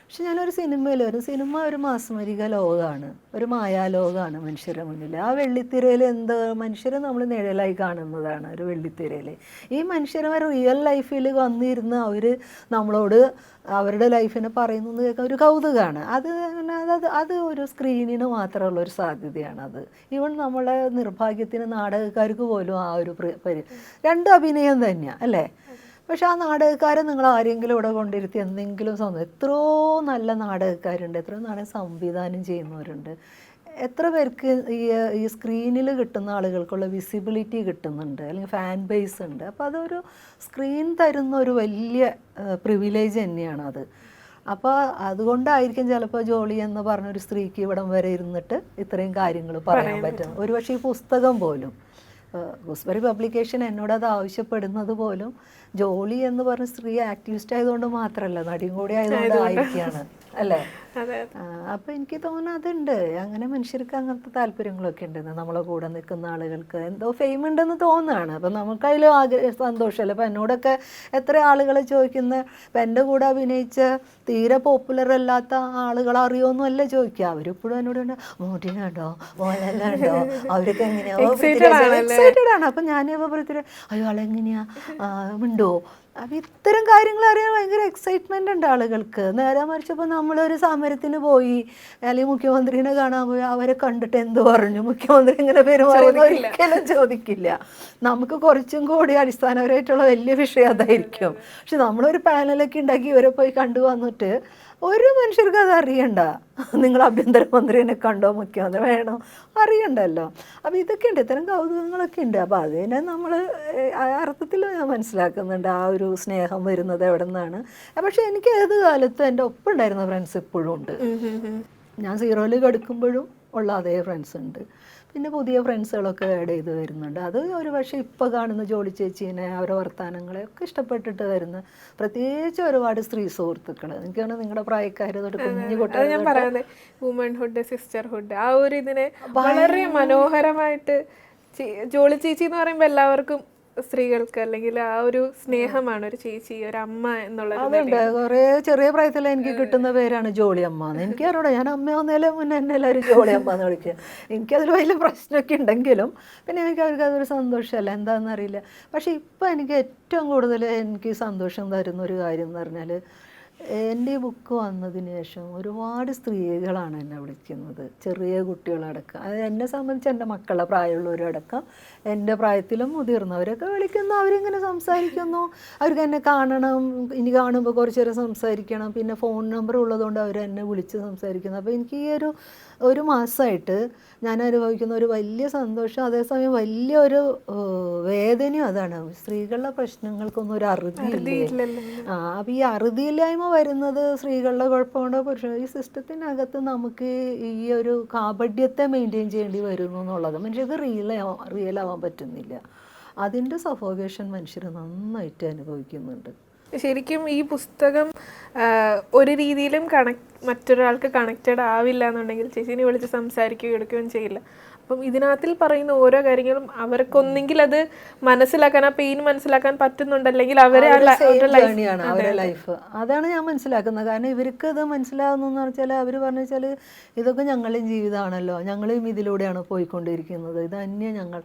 പക്ഷെ ഞാനൊരു സിനിമ ഒരു മാസ്മരിക ലോകമാണ്, ഒരു മായാലോകമാണ് മനുഷ്യരുടെ മുന്നിൽ. ആ വെള്ളിത്തിരയിൽ എന്താ മനുഷ്യരെ നമ്മൾ നിഴലായി കാണുന്നതാണ് ഒരു വെള്ളിത്തിരയിൽ. ഈ മനുഷ്യന്മാർ റിയൽ ലൈഫിൽ വന്നിരുന്ന് അവർ നമ്മളോട് അവരുടെ ലൈഫിനെ പറയുന്നത് കേൾക്കാൻ ഒരു കൗതുകമാണ്. അത് ഒരു സ്ക്രീനിന് മാത്രമുള്ള ഒരു സാധ്യതയാണ് അത്. ഈവൻ നമ്മളെ നിർഭാഗ്യത്തിന് നാടകക്കാർക്ക് പോലും ആ ഒരു രണ്ട് അഭിനയം തന്നെയാണ് അല്ലേ. പക്ഷെ ആ നാടകക്കാരെ നിങ്ങൾ ആരെങ്കിലും ഇവിടെ കൊണ്ടിരുത്തി എന്തെങ്കിലും എത്രയോ നല്ല നാടകക്കാരുണ്ട്, എത്രയോ നാടകം സംവിധാനം ചെയ്യുന്നവരുണ്ട്. എത്ര പേർക്ക് ഈ സ്ക്രീനിൽ കിട്ടുന്ന ആളുകൾക്കുള്ള വിസിബിലിറ്റി കിട്ടുന്നുണ്ട്, അല്ലെങ്കിൽ ഫാൻ ബേസ് ഉണ്ട്. അപ്പോൾ അതൊരു സ്ക്രീൻ തരുന്ന ഒരു വലിയ പ്രിവിലേജ് തന്നെയാണത്. അപ്പോൾ അതുകൊണ്ടായിരിക്കും ചിലപ്പോൾ ജോളി എന്ന് പറഞ്ഞൊരു സ്ത്രീക്ക് ഇവിടം വരെ ഇരുന്നിട്ട് ഇത്രയും കാര്യങ്ങൾ പറയാൻ പറ്റും. ഒരുപക്ഷെ ഈ പുസ്തകം പോലും ഗൂസ്ബറി പബ്ലിക്കേഷൻ എന്നോടത് ആവശ്യപ്പെടുന്നത് പോലും ജോളി എന്ന് പറഞ്ഞ സ്ത്രീ ആക്ടിവിസ്റ്റ് ആയതുകൊണ്ട് മാത്രമല്ല, നടിയും കൂടി ആയതുകൊണ്ട് ആയിരിക്കുകയാണ് അല്ലേ. അപ്പം എനിക്ക് തോന്നുന്നു അതുണ്ട്, അങ്ങനെ മനുഷ്യർക്ക് അങ്ങനത്തെ താല്പര്യങ്ങളൊക്കെ ഉണ്ടെന്ന്. നമ്മളെ കൂടെ നിൽക്കുന്ന ആളുകൾക്ക് എന്തോ ഫെയിം ഉണ്ടെന്ന് തോന്നുകയാണ്. അപ്പം നമുക്കതിൽ സന്തോഷമല്ല. അപ്പം എന്നോടൊക്കെ എത്ര ആളുകൾ ചോദിക്കുന്ന, ഇപ്പം എൻ്റെ കൂടെ അഭിനയിച്ച തീരെ പോപ്പുലർ അല്ലാത്ത ആളുകൾ അറിയുമെന്നല്ല ചോദിക്കുക. അവരിപ്പോഴും എന്നോട് മോട്ടിനുണ്ടോ മോഹൻലാലുണ്ടോ അവരൊക്കെ എങ്ങനെയാ എക്സൈറ്റഡ് ആണ്. അപ്പം ഞാനിപ്പോൾ അയാളെങ്ങനെയാ ഉണ്ടോ, അപ്പം ഇത്തരം കാര്യങ്ങൾ അറിയാൻ ഭയങ്കര എക്സൈറ്റ്മെൻ്റ് ഉണ്ട് ആളുകൾക്ക്. നേരെ മറിച്ചപ്പോൾ നമ്മളൊരു സമരത്തിന് പോയി അല്ലെങ്കിൽ മുഖ്യമന്ത്രിനെ കാണാൻ പോയി അവരെ കണ്ടിട്ട് എന്ത് പറഞ്ഞു, മുഖ്യമന്ത്രി ഇങ്ങനെ പെരുമാറുന്ന ഒരിക്കലും ചോദിക്കില്ല. നമുക്ക് കുറച്ചും കൂടി അടിസ്ഥാനപരമായിട്ടുള്ള വലിയ വിഷയം അതായിരിക്കും. പക്ഷെ നമ്മളൊരു പാനലൊക്കെ ഉണ്ടാക്കി ഇവരെ പോയി കണ്ടു വന്നിട്ട് ഒരു മനുഷ്യർക്ക് അത് അറിയണ്ട. നിങ്ങൾ ആഭ്യന്തരമന്ത്രിനെ കണ്ടോ, മുഖ്യമന്ത്രി വേണോ, അറിയണ്ടല്ലോ. അപ്പോൾ ഇതൊക്കെ ഉണ്ട്, ഇത്തരം കൗതുകങ്ങളൊക്കെ ഉണ്ട്. അപ്പോൾ അതിനെ നമ്മൾ അർത്ഥത്തിൽ ഞാൻ മനസ്സിലാക്കുന്നുണ്ട് ആ ഒരു സ്നേഹം വരുന്നത് എവിടെ നിന്നാണ്. പക്ഷെ എനിക്ക് ഏത് കാലത്തും എൻ്റെ ഒപ്പം ഉണ്ടായിരുന്ന ഫ്രണ്ട്സ് ഇപ്പോഴും ഉണ്ട്. ഞാൻ സീറോയിൽ കിടക്കുമ്പോഴും ഉള്ള അതേ ഫ്രണ്ട്സ് ഉണ്ട്. പിന്നെ പുതിയ ഫ്രണ്ട്സുകളൊക്കെ ആഡ് ചെയ്ത് വരുന്നുണ്ട്. അത് ഒരു പക്ഷേ ഇപ്പോൾ കാണുന്ന ജോളി ചേച്ചീനെ അവരുടെ വർത്തമാനങ്ങളെയൊക്കെ ഇഷ്ടപ്പെട്ടിട്ട് വരുന്ന പ്രത്യേകിച്ച് ഒരുപാട് സ്ത്രീ സുഹൃത്തുക്കൾ, എനിക്കാണ് നിങ്ങളുടെ പ്രായക്കാർ തൊട്ട് കുഞ്ഞു കുട്ടികൾ, ഞാൻ പറയുന്നത് വുമൺഹുഡ് സിസ്റ്റർഹുഡ് ആ ഒരു ഇതിനെ വളരെ മനോഹരമായിട്ട് ജോളി ചേച്ചി എന്ന് പറയുമ്പോൾ എല്ലാവർക്കും സ്ത്രീകൾക്ക് അല്ലെങ്കിൽ ആ ഒരു സ്നേഹമാണ് ഒരു ചേച്ചി, ഒരു അമ്മ എന്നുള്ളത്. അതുണ്ട്. കുറേ ചെറിയ പ്രായത്തിൽ എനിക്ക് കിട്ടുന്ന പേരാണ് ജോളി അമ്മ എന്ന്. എനിക്ക് അറിയാം, ഞാൻ അമ്മ വന്നതിലും മുന്നേ എന്നെ എല്ലാവരും ജോളി അമ്മ എന്ന് വിളിക്കുക. എനിക്കതിൽ വലിയ പ്രശ്നമൊക്കെ ഉണ്ടെങ്കിലും പിന്നെ എനിക്ക് അവർക്ക് അതൊരു സന്തോഷമല്ല, എന്താണെന്നറിയില്ല. പക്ഷേ ഇപ്പം എനിക്ക് ഏറ്റവും കൂടുതൽ എനിക്ക് സന്തോഷം തരുന്ന ഒരു കാര്യം എന്ന് പറഞ്ഞാൽ, എൻ്റെ ഈ ബുക്ക് വന്നതിന് ശേഷം ഒരുപാട് സ്ത്രീകളാണ് എന്നെ വിളിക്കുന്നത്, ചെറിയ കുട്ടികളടക്കം. അത് എന്നെ സംബന്ധിച്ച് എൻ്റെ മക്കളുടെ പ്രായമുള്ളവരടക്കം, എൻ്റെ പ്രായത്തിലും മുതിർന്നവരൊക്കെ വിളിക്കുന്നു. അവരിങ്ങനെ സംസാരിക്കുന്നു, അവർക്ക് എന്നെ കാണണം, ഇനി കാണുമ്പോൾ കുറച്ച് നേരം സംസാരിക്കണം. പിന്നെ ഫോൺ നമ്പർ ഉള്ളതുകൊണ്ട് അവർ എന്നെ വിളിച്ച് സംസാരിക്കുന്നു. അപ്പോൾ എനിക്ക് ഈ ഒരു മാസമായിട്ട് ഞാൻ അനുഭവിക്കുന്ന ഒരു വലിയ സന്തോഷം, അതേസമയം വലിയൊരു വേദനയും അതാണ്. സ്ത്രീകളുടെ പ്രശ്നങ്ങൾക്കൊന്നും ഒരു അറുതിയില്ലേ. അപ്പം ഈ അറുതിയില്ലായ്മ വരുന്നത് സ്ത്രീകളുടെ കുഴപ്പമുണ്ടോ പുരുഷൻ, ഈ സിസ്റ്റത്തിനകത്ത് നമുക്ക് ഈ ഒരു കാപഢ്യത്തെ മെയിൻറ്റെയിൻ ചെയ്യേണ്ടി വരുന്നു എന്നുള്ളത് മനുഷ്യർക്ക് റിയലാവാൻ പറ്റുന്നില്ല. അതിൻ്റെ സഫോക്കേഷൻ മനുഷ്യർ നന്നായിട്ട് അനുഭവിക്കുന്നുണ്ട്. ശരിക്കും ഈ പുസ്തകം ഒരു രീതിയിലും മറ്റൊരാൾക്ക് കണക്റ്റഡ് ആവില്ല എന്നുണ്ടെങ്കിൽ ചേച്ചിനെ വിളിച്ച് സംസാരിക്കുകയോ എടുക്കുകയും ചെയ്യില്ല. അപ്പം ഇതിനകത്തിൽ പറയുന്ന ഓരോ കാര്യങ്ങളും അവർക്കൊന്നെങ്കിൽ അത് മനസ്സിലാക്കാൻ, ആ പെയിൻ മനസ്സിലാക്കാൻ പറ്റുന്നുണ്ടല്ലെങ്കിൽ അവരെ അവരുടെ ലൈഫ് അതാണ് ഞാൻ മനസ്സിലാക്കുന്നത്. കാരണം ഇവർക്ക് ഇത് മനസ്സിലാകുന്നതെന്ന് വെച്ചാൽ അവർ പറഞ്ഞു വെച്ചാൽ ഇതൊക്കെ ഞങ്ങളുടെയും ജീവിതമാണല്ലോ, ഞങ്ങളും ഇതിലൂടെയാണ് പോയിക്കൊണ്ടിരിക്കുന്നത്, ഇത് തന്നെ ഞങ്ങൾ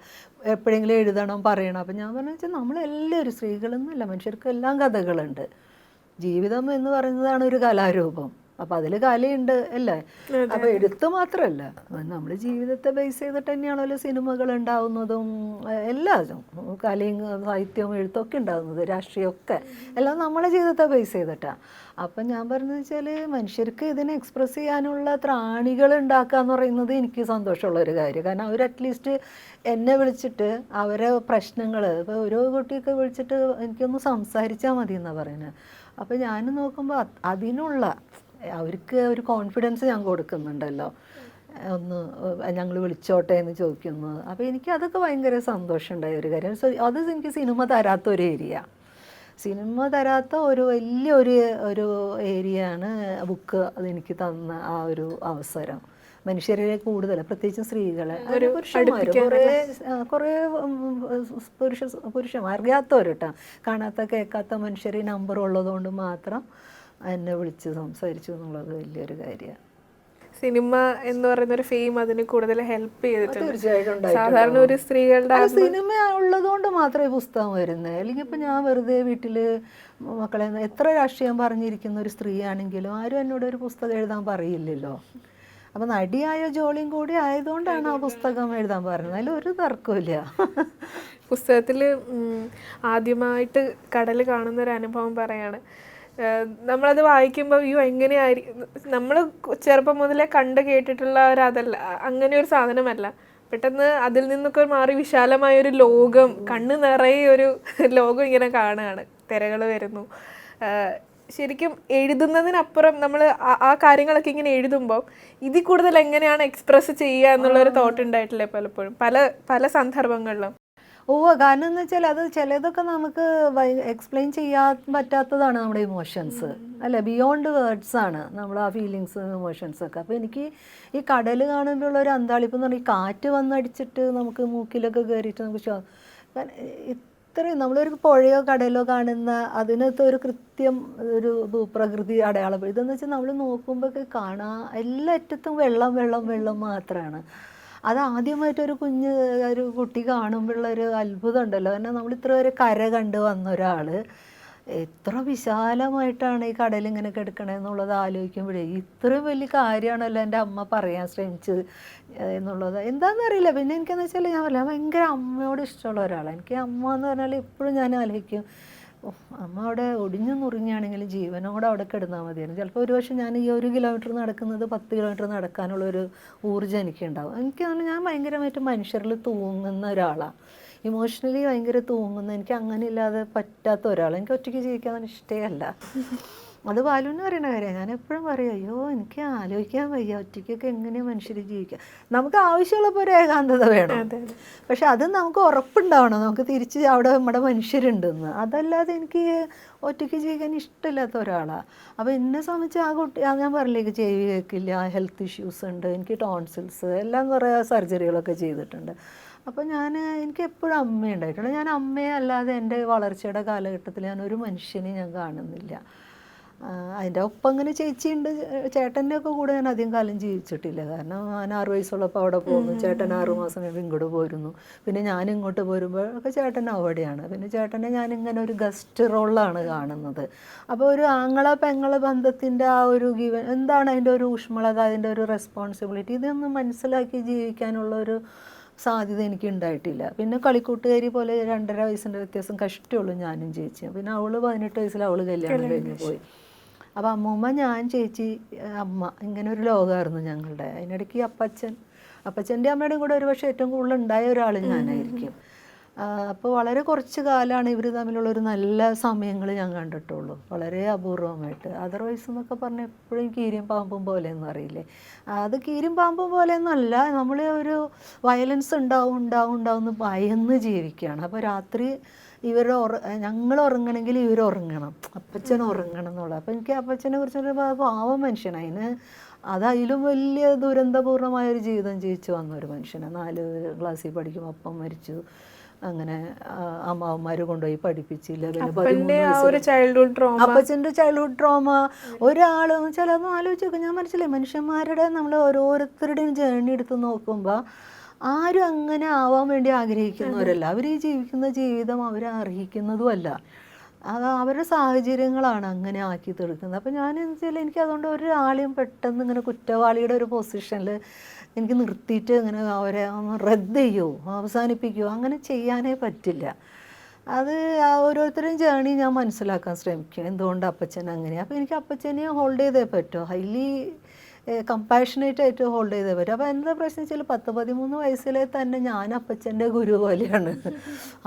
എപ്പോഴെങ്കിലും എഴുതണം പറയണം. അപ്പം ഞാൻ പറഞ്ഞു വെച്ചാൽ നമ്മളെല്ലാവരും സ്ത്രീകളെന്നല്ല മനുഷ്യർക്കെല്ലാം കഥകളുണ്ട്. ജീവിതം എന്ന് പറയുന്നതാണ് ഒരു കലാരൂപം. അപ്പം അതിൽ കലയുണ്ട് അല്ലേ. അപ്പം എഴുത്ത് മാത്രമല്ല, നമ്മൾ ജീവിതത്തെ ബേസ് ചെയ്തിട്ട് തന്നെയാണല്ലോ സിനിമകൾ ഉണ്ടാവുന്നതും എല്ലാതും, കലയും സാഹിത്യവും എഴുത്തൊക്കെ ഉണ്ടാകുന്നത്, രാഷ്ട്രീയമൊക്കെ എല്ലാം നമ്മളെ ജീവിതത്തെ ബേസ് ചെയ്തിട്ടാണ്. അപ്പം ഞാൻ പറഞ്ഞതെന്ന് വെച്ചാൽ മനുഷ്യർക്ക് ഇതിനെ എക്സ്പ്രസ് ചെയ്യാനുള്ള ത്രാണികൾ ഉണ്ടാക്കുക എന്ന് പറയുന്നത് എനിക്ക് സന്തോഷമുള്ളൊരു കാര്യം. കാരണം അവർ അറ്റ്ലീസ്റ്റ് എന്നെ വിളിച്ചിട്ട് അവരെ പ്രശ്നങ്ങൾ, ഇപ്പോൾ ഓരോ കുട്ടിയൊക്കെ വിളിച്ചിട്ട് എനിക്കൊന്ന് സംസാരിച്ചാൽ മതി എന്നാണ് പറയുന്നത്. അപ്പോൾ ഞാൻ നോക്കുമ്പോൾ അതിനുള്ള അവർക്ക് ഒരു കോൺഫിഡൻസ് ഞാൻ കൊടുക്കുന്നുണ്ടല്ലോ, ഒന്ന് ഞങ്ങൾ വിളിച്ചോട്ടെ എന്ന് ചോദിക്കുന്നു. അപ്പോൾ എനിക്ക് അതൊക്കെ ഭയങ്കര സന്തോഷമുണ്ടായ ഒരു കാര്യം. അത് എനിക്ക് സിനിമ തരാത്തൊരു ഏരിയ, സിനിമ തരാത്ത ഒരു വലിയൊരു ഏരിയയാണ് ബുക്ക് അതെനിക്ക് തന്ന ആ ഒരു അവസരം. മനുഷ്യരെ കൂടുതൽ, പ്രത്യേകിച്ചും സ്ത്രീകളെ, പുരുഷന്മാർ കുറേ പുരുഷന്മാർ അറിയാത്തവർ കേട്ടോ, കാണാത്ത കേൾക്കാത്ത മനുഷ്യർ നമ്പർ ഉള്ളതുകൊണ്ട് മാത്രം എന്നെ വിളിച്ച് സംസാരിച്ചു എന്നുള്ളത് വലിയൊരു കാര്യമാണ്. സിനിമ എന്ന് പറയുന്ന ഒരു ഫെയിം അതിന് കൂടുതൽ ഹെൽപ്പ് ചെയ്തിട്ടുണ്ട്. തീർച്ചയായിട്ടും സാധാരണ ഒരു സ്ത്രീകളുടെ സിനിമ ഉള്ളതുകൊണ്ട് മാത്രമേ പുസ്തകം വരുന്നത്. അല്ലെങ്കിൽ ഇപ്പം ഞാൻ വെറുതെ വീട്ടിൽ മക്കളെ എത്ര രാഷ്ട്രീയം പറഞ്ഞിരിക്കുന്ന ഒരു സ്ത്രീയാണെങ്കിലും ആരും എന്നോട് ഒരു പുസ്തകം എഴുതാൻ പറയില്ലല്ലോ. അപ്പം നടിയായ ജോലിയും കൂടി ആയതുകൊണ്ടാണ് ആ പുസ്തകം എഴുതാൻ പറഞ്ഞത്. അതിലൊരു തർക്കമില്ല. പുസ്തകത്തിൽ ആദ്യമായിട്ട് കടൽ കാണുന്ന ഒരു അനുഭവം പറയാണ്. നമ്മളത് വായിക്കുമ്പോൾ എങ്ങനെയായിരിക്കും, നമ്മൾ ചെറുപ്പം മുതലേ കണ്ട് കേട്ടിട്ടുള്ള അതല്ല, അങ്ങനെ ഒരു സാധനമല്ല. പെട്ടെന്ന് അതിൽ നിന്നൊക്കെ മാറി വിശാലമായൊരു ലോകം, കണ്ണ് നിറയെ ഒരു ലോകം ഇങ്ങനെ കാണുകയാണ്. തിരകൾ വരുന്നു. ശരിക്കും എഴുതുന്നതിനപ്പുറം നമ്മൾ ആ കാര്യങ്ങളൊക്കെ ഇങ്ങനെ എഴുതുമ്പോൾ ഇതിൽ കൂടുതൽ എങ്ങനെയാണ് എക്സ്പ്രസ് ചെയ്യുക എന്നുള്ളൊരു തോട്ട് ഉണ്ടായിട്ടില്ലേ പലപ്പോഴും പല സന്ദർഭങ്ങളിലും? കാരണം എന്ന് വെച്ചാൽ അത് ചിലതൊക്കെ നമുക്ക് എക്സ്പ്ലെയിൻ ചെയ്യാൻ പറ്റാത്തതാണ് നമ്മുടെ ഇമോഷൻസ്, അല്ലേ? ബിയോണ്ട് വേർഡ്സ് ആണ് നമ്മൾ ആ ഫീലിങ്സ് ഇമോഷൻസൊക്കെ. അപ്പോൾ എനിക്ക് ഈ കടൽ കാണുമ്പോഴുള്ള ഒരു അന്താളിപ്പ് എന്ന് പറഞ്ഞാൽ ഈ കാറ്റ് വന്നടിച്ചിട്ട് നമുക്ക് മൂക്കിലൊക്കെ കയറിയിട്ട് നമുക്ക് ഇത്രയും നമ്മളൊരു പുഴയോ കടലോ കാണുന്ന അതിനകത്ത് ഒരു കൃത്യം ഒരു ഭൂപ്രകൃതി അടയാളം. ഇതെന്ന് വെച്ചാൽ നമ്മൾ നോക്കുമ്പോൾ കാണാൻ എല്ലാറ്റത്തും വെള്ളം വെള്ളം വെള്ളം മാത്രമാണ്. അത് ആദ്യമായിട്ടൊരു ഒരു കുട്ടി കാണുമ്പോഴുള്ളൊരു അത്ഭുതം ഉണ്ടല്ലോ. കാരണം നമ്മൾ ഇത്ര ഒരു കര കണ്ട് വന്ന ഒരാൾ എത്ര വിശാലമായിട്ടാണ് ഈ കടലിങ്ങനെ കിടക്കണമെന്നുള്ളത് ആലോചിക്കുമ്പോഴേ ഇത്രയും വലിയ കാര്യമാണല്ലോ എൻ്റെ അമ്മ പറയാൻ ശ്രമിച്ചത് എന്നുള്ളത്. എന്താണെന്നറിയില്ല. പിന്നെ എനിക്കെന്ന് വെച്ചാൽ ഞാൻ പറയാം ഭയങ്കര അമ്മയോട് ഇഷ്ടമുള്ള ഒരാളാണ്. എനിക്ക് അമ്മ എന്ന് പറഞ്ഞാൽ എപ്പോഴും ഞാൻ ആലോചിക്കും, അമ്മ അവിടെ ഒടിഞ്ഞു മുറിഞ്ഞാണെങ്കിലും ജീവനോടെ അവിടെ കിടന്നാൽ മതിയായിരുന്നു. ചിലപ്പോൾ ഒരു പക്ഷേ ഞാൻ ഈ 1 കിലോമീറ്റർ നടക്കുന്നത് 10 കിലോമീറ്റർ നടക്കാനുള്ളൊരു ഊർജ്ജം എനിക്കുണ്ടാവും. എനിക്കങ്ങനെ ഞാൻ ഭയങ്കരമായിട്ട് മനുഷ്യരിൽ തൂങ്ങുന്ന ഒരാളാണ്. ഇമോഷണലി ഭയങ്കര തൂങ്ങുന്ന, എനിക്ക് അങ്ങനെ ഇല്ലാതെ പറ്റാത്ത ഒരാൾ. എനിക്ക് ഒറ്റയ്ക്ക് ജീവിക്കാൻ ഇഷ്ടമല്ല. അത് ബാലുവിന് പറയുന്ന കാര്യമാണ്. ഞാൻ എപ്പോഴും പറയും, അയ്യോ എനിക്ക് ആലോചിക്കാൻ വയ്യ ഒറ്റയ്ക്കൊക്കെ എങ്ങനെയാണ് മനുഷ്യർ ജീവിക്കുക. നമുക്ക് ആവശ്യമുള്ളപ്പോൾ ഒരു ഏകാന്തത വേണം, പക്ഷെ അത് നമുക്ക് ഉറപ്പുണ്ടാവണം നമുക്ക് തിരിച്ച് അവിടെ നമ്മുടെ മനുഷ്യരുണ്ടെന്ന്. അതല്ലാതെ എനിക്ക് ഒറ്റയ്ക്ക് ജീവിക്കാൻ ഇഷ്ടമില്ലാത്ത ഒരാളാണ്. അപ്പോൾ എന്നെ സംബന്ധിച്ച് ആ കുട്ടി ഞാൻ പറഞ്ഞില്ലേ ചെവി കേൾക്കില്ല, ഹെൽത്ത് ഇഷ്യൂസ് ഉണ്ട്, എനിക്ക് ടോൺസിൽസ് എല്ലാം കുറേ സർജറികളൊക്കെ ചെയ്തിട്ടുണ്ട്. അപ്പോൾ എനിക്ക് എപ്പോഴും അമ്മയുണ്ടായിട്ടുണ്ട്. ഞാൻ അമ്മയെ അല്ലാതെ എൻ്റെ വളർച്ചയുടെ കാലഘട്ടത്തിൽ ഞാൻ ഒരു മനുഷ്യനെ ഞാൻ കാണുന്നില്ല. അതിൻ്റെ ഒപ്പം അങ്ങനെ ചേച്ചിയുണ്ട്. ചേട്ടൻ്റെ ഒക്കെ കൂടെ ഞാൻ അധികം കാലം ജീവിച്ചിട്ടില്ല. കാരണം ഞാൻ 6 വയസ്സുള്ളപ്പോൾ അവിടെ പോകുന്നു, ചേട്ടൻ 6 മാസം കഴിയുമ്പോൾ ഇങ്ങോട്ട് പോരുന്നു. പിന്നെ ഞാൻ ഇങ്ങോട്ട് പോരുമ്പോഴൊക്കെ ചേട്ടൻ അവിടെയാണ്. പിന്നെ ചേട്ടനെ ഞാനിങ്ങനെ ഒരു ഗസ്റ്റ് റോളിലാണ് കാണുന്നത്. അപ്പോൾ ഒരു ആങ്ങള പെങ്ങള ബന്ധത്തിൻ്റെ ആ ഒരു എന്താണ് അതിൻ്റെ ഒരു ഊഷ്മളത, അതിൻ്റെ ഒരു റെസ്പോൺസിബിലിറ്റി, ഇതൊന്നും മനസ്സിലാക്കി ജീവിക്കാനുള്ളൊരു സാധ്യത എനിക്ക് ഉണ്ടായിട്ടില്ല. പിന്നെ കളിക്കൂട്ടുകാരി പോലെ 2.5 വയസ്സിൻ്റെ വ്യത്യാസം കഷ്ടമുള്ളൂ ഞാനും ചേച്ചിയും. പിന്നെ അവൾ 18 വയസ്സിൽ അവൾ കല്യാണം കഴിഞ്ഞ് പോയി. അപ്പോൾ അമ്മൂമ്മ, ഞാൻ, ചേച്ചി, അമ്മ, ഇങ്ങനെ ഒരു ലോകമായിരുന്നു ഞങ്ങളുടെ. അതിനിടയ്ക്ക് അപ്പച്ചൻ്റെ അമ്മയുടെയും കൂടെ ഒരു പക്ഷേ ഏറ്റവും കൂടുതൽ ഉണ്ടായ ഒരാൾ ഞാനായിരിക്കും. അപ്പോൾ വളരെ കുറച്ച് കാലമാണ് ഇവർ തമ്മിലുള്ളൊരു നല്ല സമയങ്ങൾ ഞാൻ കണ്ടിട്ടുള്ളൂ, വളരെ അപൂർവമായിട്ട്. അതർവൈസ് എന്നൊക്കെ പറഞ്ഞാൽ എപ്പോഴും കീരിയും പാമ്പും പോലെയൊന്നും അറിയില്ലേ. അത് കീരിയും പാമ്പും പോലെയൊന്നുമല്ല, നമ്മൾ ഒരു വയലൻസ് ഉണ്ടാവും എന്ന് ഭയന്ന് ജീവിക്കുകയാണ്. അപ്പോൾ രാത്രി ഞങ്ങൾ ഉറങ്ങണമെങ്കിൽ ഇവർ ഉറങ്ങണം, അപ്പച്ചൻ ഉറങ്ങണം എന്നുള്ളത്. അപ്പോൾ എനിക്ക് അപ്പച്ചനെ കുറിച്ചൊരു പാവം മനുഷ്യനാണ്. അതിലും വലിയ ദുരന്തപൂർണമായൊരു ജീവിതം ജീവിച്ചു വന്ന ഒരു മനുഷ്യനാണ്. 4 ക്ലാസ്സിൽ പഠിക്കും അപ്പം മരിച്ചു. അങ്ങനെ അമ്മാവന്മാർ കൊണ്ടുപോയി പഠിപ്പിച്ചില്ല. പിന്നെ അപ്പച്ചൻ്റെ ചൈൽഡ്ഹുഡ് ട്രോമ. ഒരാളും ചിലതൊന്നും ആലോചിച്ച് നോക്കും. ഞാൻ മനസ്സിലായി മനുഷ്യന്മാരുടെ നമ്മൾ ഓരോരുത്തരുടെയും ജേർണി എടുത്ത് നോക്കുമ്പോൾ ആരും അങ്ങനെ ആവാൻ വേണ്ടി ആഗ്രഹിക്കുന്നവരല്ല. അവർ ഈ ജീവിക്കുന്ന ജീവിതം അവർ അർഹിക്കുന്നതുമല്ല. അത് അവരുടെ സാഹചര്യങ്ങളാണ് അങ്ങനെ ആക്കി തീർക്കുന്നത്. അപ്പോൾ ഞാൻ വെച്ചാൽ എനിക്ക് അതുകൊണ്ട് ഒരാളെയും പെട്ടെന്ന് ഇങ്ങനെ കുറ്റവാളിയുടെ ഒരു പൊസിഷനിൽ എനിക്ക് നിർത്തിയിട്ട് ഇങ്ങനെ അവരെ റദ്ദ് ചെയ്യുമോ അവസാനിപ്പിക്കുമോ അങ്ങനെ ചെയ്യാനേ പറ്റില്ല. അത് ഓരോരുത്തരും ജേണി ഞാൻ മനസ്സിലാക്കാൻ ശ്രമിക്കും, എന്തുകൊണ്ട് അപ്പച്ചൻ അങ്ങനെയാണ്. അപ്പോൾ എനിക്ക് അപ്പച്ചനെ ഹോൾഡ് ചെയ്തേ പറ്റുമോ, ഹൈലി കമ്പാഷനേറ്റ് ആയിട്ട് ഹോൾഡ് ചെയ്തേ പറ്റും. അപ്പോൾ എന്താ പ്രശ്നം വെച്ചാൽ 10-13 വയസ്സിലെ തന്നെ ഞാൻ അപ്പച്ചൻ്റെ ഗുരു പോലെയാണ്.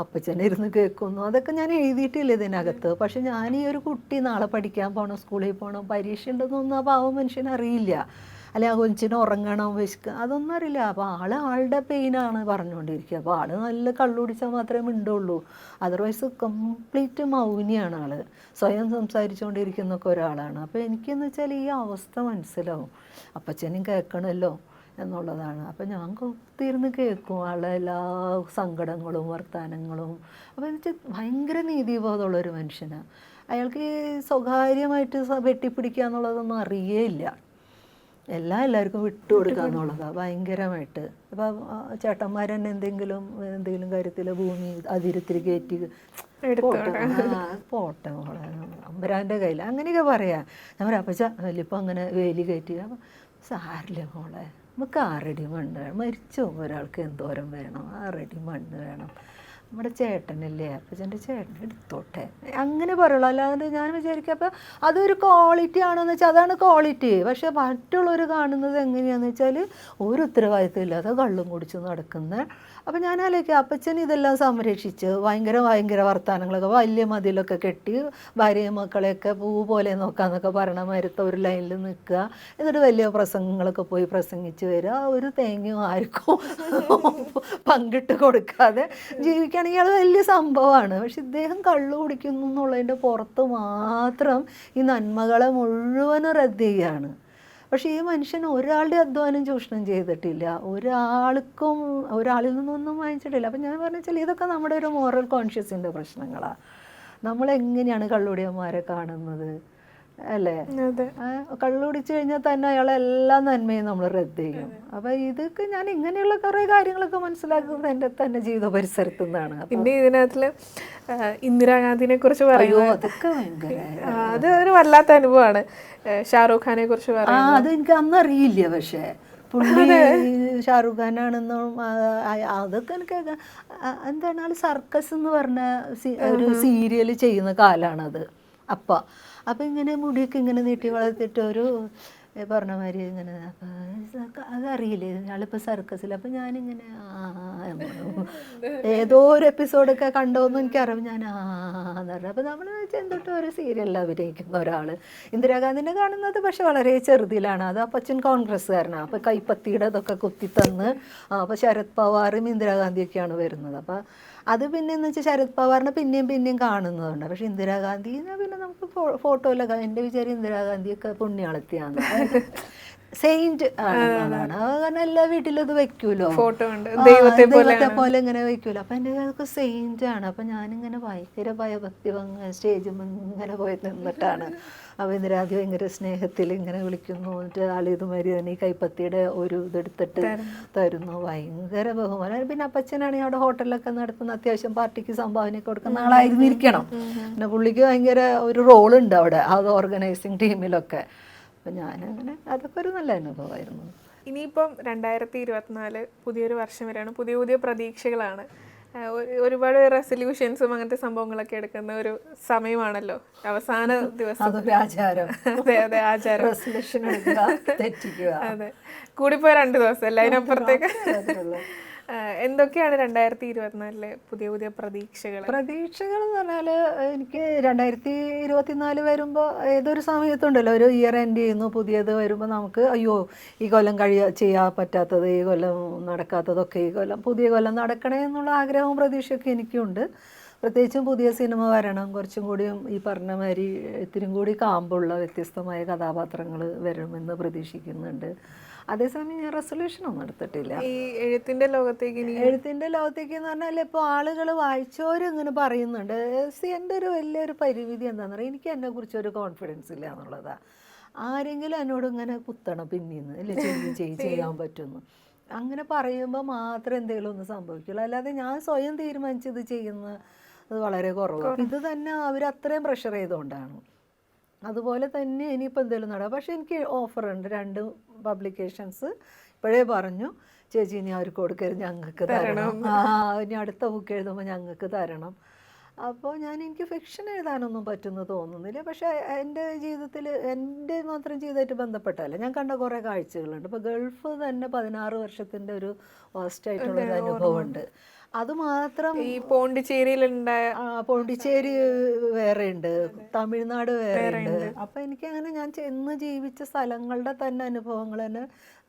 അപ്പച്ചനെ ഇരുന്ന് കേൾക്കുന്നു, അതൊക്കെ ഞാൻ എഴുതിയിട്ടില്ല ഇതിനകത്ത്. പക്ഷെ ഞാൻ ഈ ഒരു കുട്ടി നാളെ പഠിക്കാൻ പോകണം, സ്കൂളിൽ പോകണം, പരീക്ഷ ഉണ്ടെന്നൊന്നും ആ പാവം മനുഷ്യനറിയില്ല. അല്ലെ ആ കൊച്ചിന് ഉറങ്ങണം, വിശക്കുക, അതൊന്നും അറിയില്ല. അപ്പോൾ ആളുടെ പെയിനാണ് പറഞ്ഞുകൊണ്ടിരിക്കുക. അപ്പോൾ നല്ല കള്ളുടിച്ചാൽ മാത്രമേ മിണ്ടുള്ളൂ. അതർവൈസ് കംപ്ലീറ്റ് മൗനിയാണ് ആൾ, സ്വയം സംസാരിച്ചുകൊണ്ടിരിക്കുന്നൊക്കെ ഒരാളാണ്. അപ്പോൾ എനിക്കെന്ന് വെച്ചാൽ ഈ അവസ്ഥ മനസ്സിലാവും. അപ്പച്ചനും കേൾക്കണമല്ലോ, എന്നുള്ളതാണ്. അപ്പം ഞാൻ കുത്തിയിരുന്ന് കേൾക്കും ആളെ എല്ലാ സങ്കടങ്ങളും വർത്തമാനങ്ങളും. അപ്പോൾ എന്ന് വെച്ചാൽ ഭയങ്കര നീതിബോധമുള്ളൊരു മനുഷ്യനാണ്. അയാൾക്ക് ഈ സ്വകാര്യമായിട്ട് വെട്ടിപ്പിടിക്കുക എന്നുള്ളതൊന്നും അറിയേയില്ല. എല്ലാവർക്കും വിട്ടുകൊടുക്കുക എന്നുള്ളതാണ് ഭയങ്കരമായിട്ട്. അപ്പം ചേട്ടന്മാർ തന്നെ എന്തെങ്കിലും കാര്യത്തിൽ ഭൂമി അതിരത്തിരി കയറ്റി പോട്ടെ മോളെ അമ്പരാൻ്റെ കയ്യിൽ അങ്ങനെയൊക്കെ പറയാം. ഞാൻ പറയാം അപ്പച്ച വലിയപ്പം അങ്ങനെ വേലി കയറ്റി. അപ്പം സാരില്ല മോളെ, നമുക്ക് 6 അടി മണ്ണ് വേണം, മരിച്ചു പോകുമ്പോൾ ഒരാൾക്ക് എന്തോരം വേണം, 6 അടി മണ്ണ് വേണം, നമ്മുടെ ചേട്ടനല്ലേ അപ്പച്ചൻ്റെ ചേട്ടൻ എടുത്തോട്ടെ, അങ്ങനെ പറയുള്ളൂ. അല്ലാതെ ഞാൻ വിചാരിക്കുക അപ്പം അതൊരു ക്വാളിറ്റി ആണെന്ന് വെച്ചാൽ അതാണ് ക്വാളിറ്റി. പക്ഷെ മറ്റുള്ളവർ കാണുന്നത് എങ്ങനെയാണെന്ന് വെച്ചാൽ ഒരു ഉത്തരവാദിത്വം ഇല്ലാതെ കള്ളും കുടിച്ച് നടക്കുന്ന. അപ്പം ഞാൻ ആലോചിക്കുക അപ്പച്ചൻ ഇതെല്ലാം സംരക്ഷിച്ച് ഭയങ്കര വർത്തമാനങ്ങളൊക്കെ വലിയ മതിലൊക്കെ കെട്ടി ഭാര്യയും മക്കളെയൊക്കെ പൂ പോലെ നോക്കാമെന്നൊക്കെ പറയണ മരത്തെ ഒരു ലൈനിൽ നിൽക്കുക, എന്നിട്ട് വലിയ പ്രസംഗങ്ങളൊക്കെ പോയി പ്രസംഗിച്ച് വരിക, ഒരു തേങ്ങയും ആർക്കും പങ്കിട്ട് കൊടുക്കാതെ ജീവിക്കുകയാണെങ്കിൽ അത് വലിയ സംഭവമാണ്. പക്ഷെ ഇദ്ദേഹം കള്ളു കുടിക്കുന്നു എന്നുള്ളതിൻ്റെ പുറത്ത് മാത്രം ഈ നന്മകളെ മുഴുവനും റദ്ദ് ചെയ്യുകയാണ്. പക്ഷേ ഈ മനുഷ്യൻ ഒരാളുടെ അധ്വാനം ചൂഷണം ചെയ്തിട്ടില്ല, ഒരാളിൽ നിന്നൊന്നും വാങ്ങിച്ചിട്ടില്ല. അപ്പം ഞാൻ പറഞ്ഞാൽ ഇതൊക്കെ നമ്മുടെ ഒരു മോറൽ കോൺഷ്യസിൻ്റെ പ്രശ്നങ്ങളാണ്. നമ്മളെങ്ങനെയാണ് കള്ളുടിയന്മാരെ കാണുന്നത് അല്ലേ? കള്ളുടിച്ച് കഴിഞ്ഞാൽ തന്നെ അയാളെല്ലാ നന്മയും നമ്മൾ റദ്ദ് ചെയ്യും. അപ്പം ഇതൊക്കെ ഞാൻ ഇങ്ങനെയുള്ള കുറേ കാര്യങ്ങളൊക്കെ മനസ്സിലാക്കുന്നത് എൻ്റെ തന്നെ ജീവിത പരിസരത്തു നിന്നാണ്. പിന്നെ ഇതിനകത്തില് ഇന്ദിരാഗാന്ധിനെ കുറിച്ച് പറയുമോ? അതൊക്കെ ഭയങ്കര അത് ഒരു വല്ലാത്ത അനുഭവമാണ്. ഷാറൂഖ് ഖാനെ കുറിച്ച് പറയാം. അത് എനിക്ക് അന്നറിയില്ല. പക്ഷേ പുള്ളി ഷാറൂഖ് ഖാനാണെന്നും അതൊക്കെ എനിക്ക് എന്താണ് ആൾ സർക്കസ് എന്ന് പറഞ്ഞ ഒരു സീരിയൽ ചെയ്യുന്ന കാലമാണത്. അപ്പം ഇങ്ങനെ മുടിയൊക്കെ ഇങ്ങനെ നീട്ടി വളർത്തിയിട്ട് ഒരു പറഞ്ഞ മാതിരി ഇങ്ങനെ അതറിയില്ലേ ഞാളിപ്പോൾ സർക്കസിൽ. അപ്പം ഞാനിങ്ങനെ ഏതോ ഒരു എപ്പിസോഡൊക്കെ കണ്ടോന്നും എനിക്കറിയാം. ഞാൻ എന്ന് പറഞ്ഞു. അപ്പം നമ്മൾ എന്തൊട്ടും ഒരു സീരിയലിൽ അഭിനയിക്കുന്ന ഒരാൾ ഇന്ദിരാഗാന്ധിനെ കാണുന്നത് പക്ഷെ വളരെ ചെറുതിലാണ്. അത് അപ്പച്ചൻ കോൺഗ്രസ്സുകാരനാണ്. അപ്പോൾ കൈപ്പത്തിയുടെ ഇതൊക്കെ കുത്തിത്തന്ന് അപ്പോൾ ശരത് പവാറും ഇന്ദിരാഗാന്ധിയൊക്കെയാണ് വരുന്നത്. അപ്പോൾ അത് പിന്നെ എന്ന് വെച്ചാൽ ശരത് പവാറിനെ പിന്നെയും കാണുന്നതുണ്ട്. പക്ഷെ ഇന്ദിരാഗാന്ധിനെ പിന്നെ നമുക്ക് ഫോട്ടോയിലൊക്കെ എൻ്റെ വിചാരം ഇന്ദിരാഗാന്ധിയൊക്കെ പുണ്യാളത്തിയാണ്, സെയിൻറ്റ് ആണെന്നാണ്. കാരണം എല്ലാ വീട്ടിലും ഇത് വെക്കൂലോ, ഫോട്ടോ ദൈവത്തെ പോലെ ഇങ്ങനെ വെക്കൂലോ. അപ്പം എൻ്റെ അതൊക്കെ സെയിൻറ്റ് ആണ്. അപ്പം ഞാനിങ്ങനെ ഭയങ്കര ഭയഭക്തി സ്റ്റേജിൽ ഇങ്ങനെ പോയി നിന്നിട്ടാണ്. അപ്പോൾ ഇന്ദിരാഗാന്ധി ഭയങ്കര സ്നേഹത്തിൽ ഇങ്ങനെ വിളിക്കുന്നു, എന്നിട്ട് ആളിതുമാതിരി തന്നെ ഈ കൈപ്പത്തിയുടെ ഒരു ഇതെടുത്തിട്ട് തരുന്നു, ഭയങ്കര ബഹുമാനം. പിന്നെ അപ്പച്ചനാണെങ്കിൽ അവിടെ ഹോട്ടലിലൊക്കെ നടത്തുന്ന അത്യാവശ്യം പാർട്ടിക്ക് സംഭാവനയൊക്കെ കൊടുക്കുന്ന ആളായിരുന്നിരിക്കണം. പിന്നെ പുള്ളിക്ക് ഭയങ്കര ഒരു റോളുണ്ട് അവിടെ അത് ഓർഗനൈസിങ് ടീമിലൊക്കെ. അപ്പം ഞാനങ്ങനെ അതൊക്കെ ഒരു നല്ല അനുഭവമായിരുന്നു. ഇനിയിപ്പം 2024 പുതിയൊരു വർഷം വരെയാണ്, പുതിയ പ്രതീക്ഷകളാണ്, ഒരുപാട് റെസൊല്യൂഷൻസും അങ്ങനത്തെ സംഭവങ്ങളൊക്കെ എടുക്കുന്ന ഒരു സമയമാണല്ലോ, അവസാന ദിവസം. അതെ ആചാരം. അതെ, കൂടിപ്പോയ 2 ദിവസം അല്ല, അതിനപ്പുറത്തേക്ക്. എന്തൊക്കെയാണ് 2024 പുതിയ പ്രതീക്ഷകൾ എന്ന് പറഞ്ഞാൽ എനിക്ക് 2024 വരുമ്പോൾ ഏതൊരു സമയത്തുണ്ടല്ലോ ഒരു ഇയർ എൻഡ് ചെയ്യുന്നു, പുതിയത് വരുമ്പോൾ നമുക്ക് അയ്യോ ഈ കൊല്ലം ചെയ്യാൻ പറ്റാത്തത്, ഈ കൊല്ലം നടക്കാത്തതൊക്കെ ഈ കൊല്ലം പുതിയ കൊല്ലം നടക്കണേ എന്നുള്ള ആഗ്രഹവും പ്രതീക്ഷയൊക്കെ എനിക്കുണ്ട്. പ്രത്യേകിച്ചും പുതിയ സിനിമ വരണം, കുറച്ചും കൂടിയും ഈ പറഞ്ഞ മാതിരി ഇത്തിരി കൂടി കാമ്പുള്ള വ്യത്യസ്തമായ കഥാപാത്രങ്ങൾ വരുമെന്ന് പ്രതീക്ഷിക്കുന്നുണ്ട്. അതേസമയം ഞാൻ റെസൊല്യൂഷനൊന്നും എടുത്തിട്ടില്ല. ഈ എഴുത്തിൻ്റെ ലോകത്തേക്ക് എന്ന് പറഞ്ഞാൽ ഇപ്പോൾ ആളുകൾ വായിച്ചവരും ഇങ്ങനെ പറയുന്നുണ്ട്. എൻ്റെ ഒരു വലിയൊരു പരിമിതി എന്താണെന്ന് പറയുക, എനിക്ക് എന്നെക്കുറിച്ച് ഒരു കോൺഫിഡൻസ് ഇല്ല എന്നുള്ളതാണ്. ആരെങ്കിലും എന്നോട് ഇങ്ങനെ കുത്തണം പിന്നീന്ന് അല്ലേ ചെയ്യാൻ പറ്റുന്നു അങ്ങനെ പറയുമ്പോൾ മാത്രം എന്തെങ്കിലും ഒന്ന് സംഭവിക്കുള്ളൂ. അല്ലാതെ ഞാൻ സ്വയം തീരുമാനിച്ചത് ചെയ്യുന്നത് വളരെ കുറവാണ്. ഇത് തന്നെ അവർ അത്രയും പ്രഷർ ചെയ്തുകൊണ്ടാണ്. അതുപോലെ തന്നെ ഇനിയിപ്പോൾ എന്തെങ്കിലും നടക്കാം. പക്ഷേ എനിക്ക് ഓഫറുണ്ട്, 2 പബ്ലിക്കേഷൻസ് ഇപ്പോഴേ പറഞ്ഞു, ചേച്ചി ഇനി അവർക്ക് കൊടുക്കരുത്, ഞങ്ങൾക്ക് തരണം, ഇനി അടുത്ത ബുക്ക് എഴുതുമ്പോൾ ഞങ്ങൾക്ക് തരണം. അപ്പോൾ എനിക്ക് ഫിക്ഷൻ എഴുതാനൊന്നും പറ്റുമെന്ന് തോന്നുന്നില്ല. പക്ഷേ എൻ്റെ ജീവിതത്തിൽ എൻ്റെ മാത്രം ജീവിതമായിട്ട് ബന്ധപ്പെട്ടല്ല, ഞാൻ കണ്ട കുറേ കാഴ്ചകളുണ്ട്. ഇപ്പോൾ ഗൾഫ് തന്നെ 16 വർഷത്തിൻ്റെ ഒരു വാസ്റ്റായിട്ടുള്ളൊരു അനുഭവമുണ്ട്. അതുമാത്രം ഈ പോണ്ടിച്ചേരി വേറെ ഉണ്ട്, തമിഴ്നാട് വേറെ ഉണ്ട്. അപ്പം എനിക്കങ്ങനെ ഞാൻ ചെന്ന് ജീവിച്ച സ്ഥലങ്ങളുടെ തന്നെ അനുഭവങ്ങൾ തന്നെ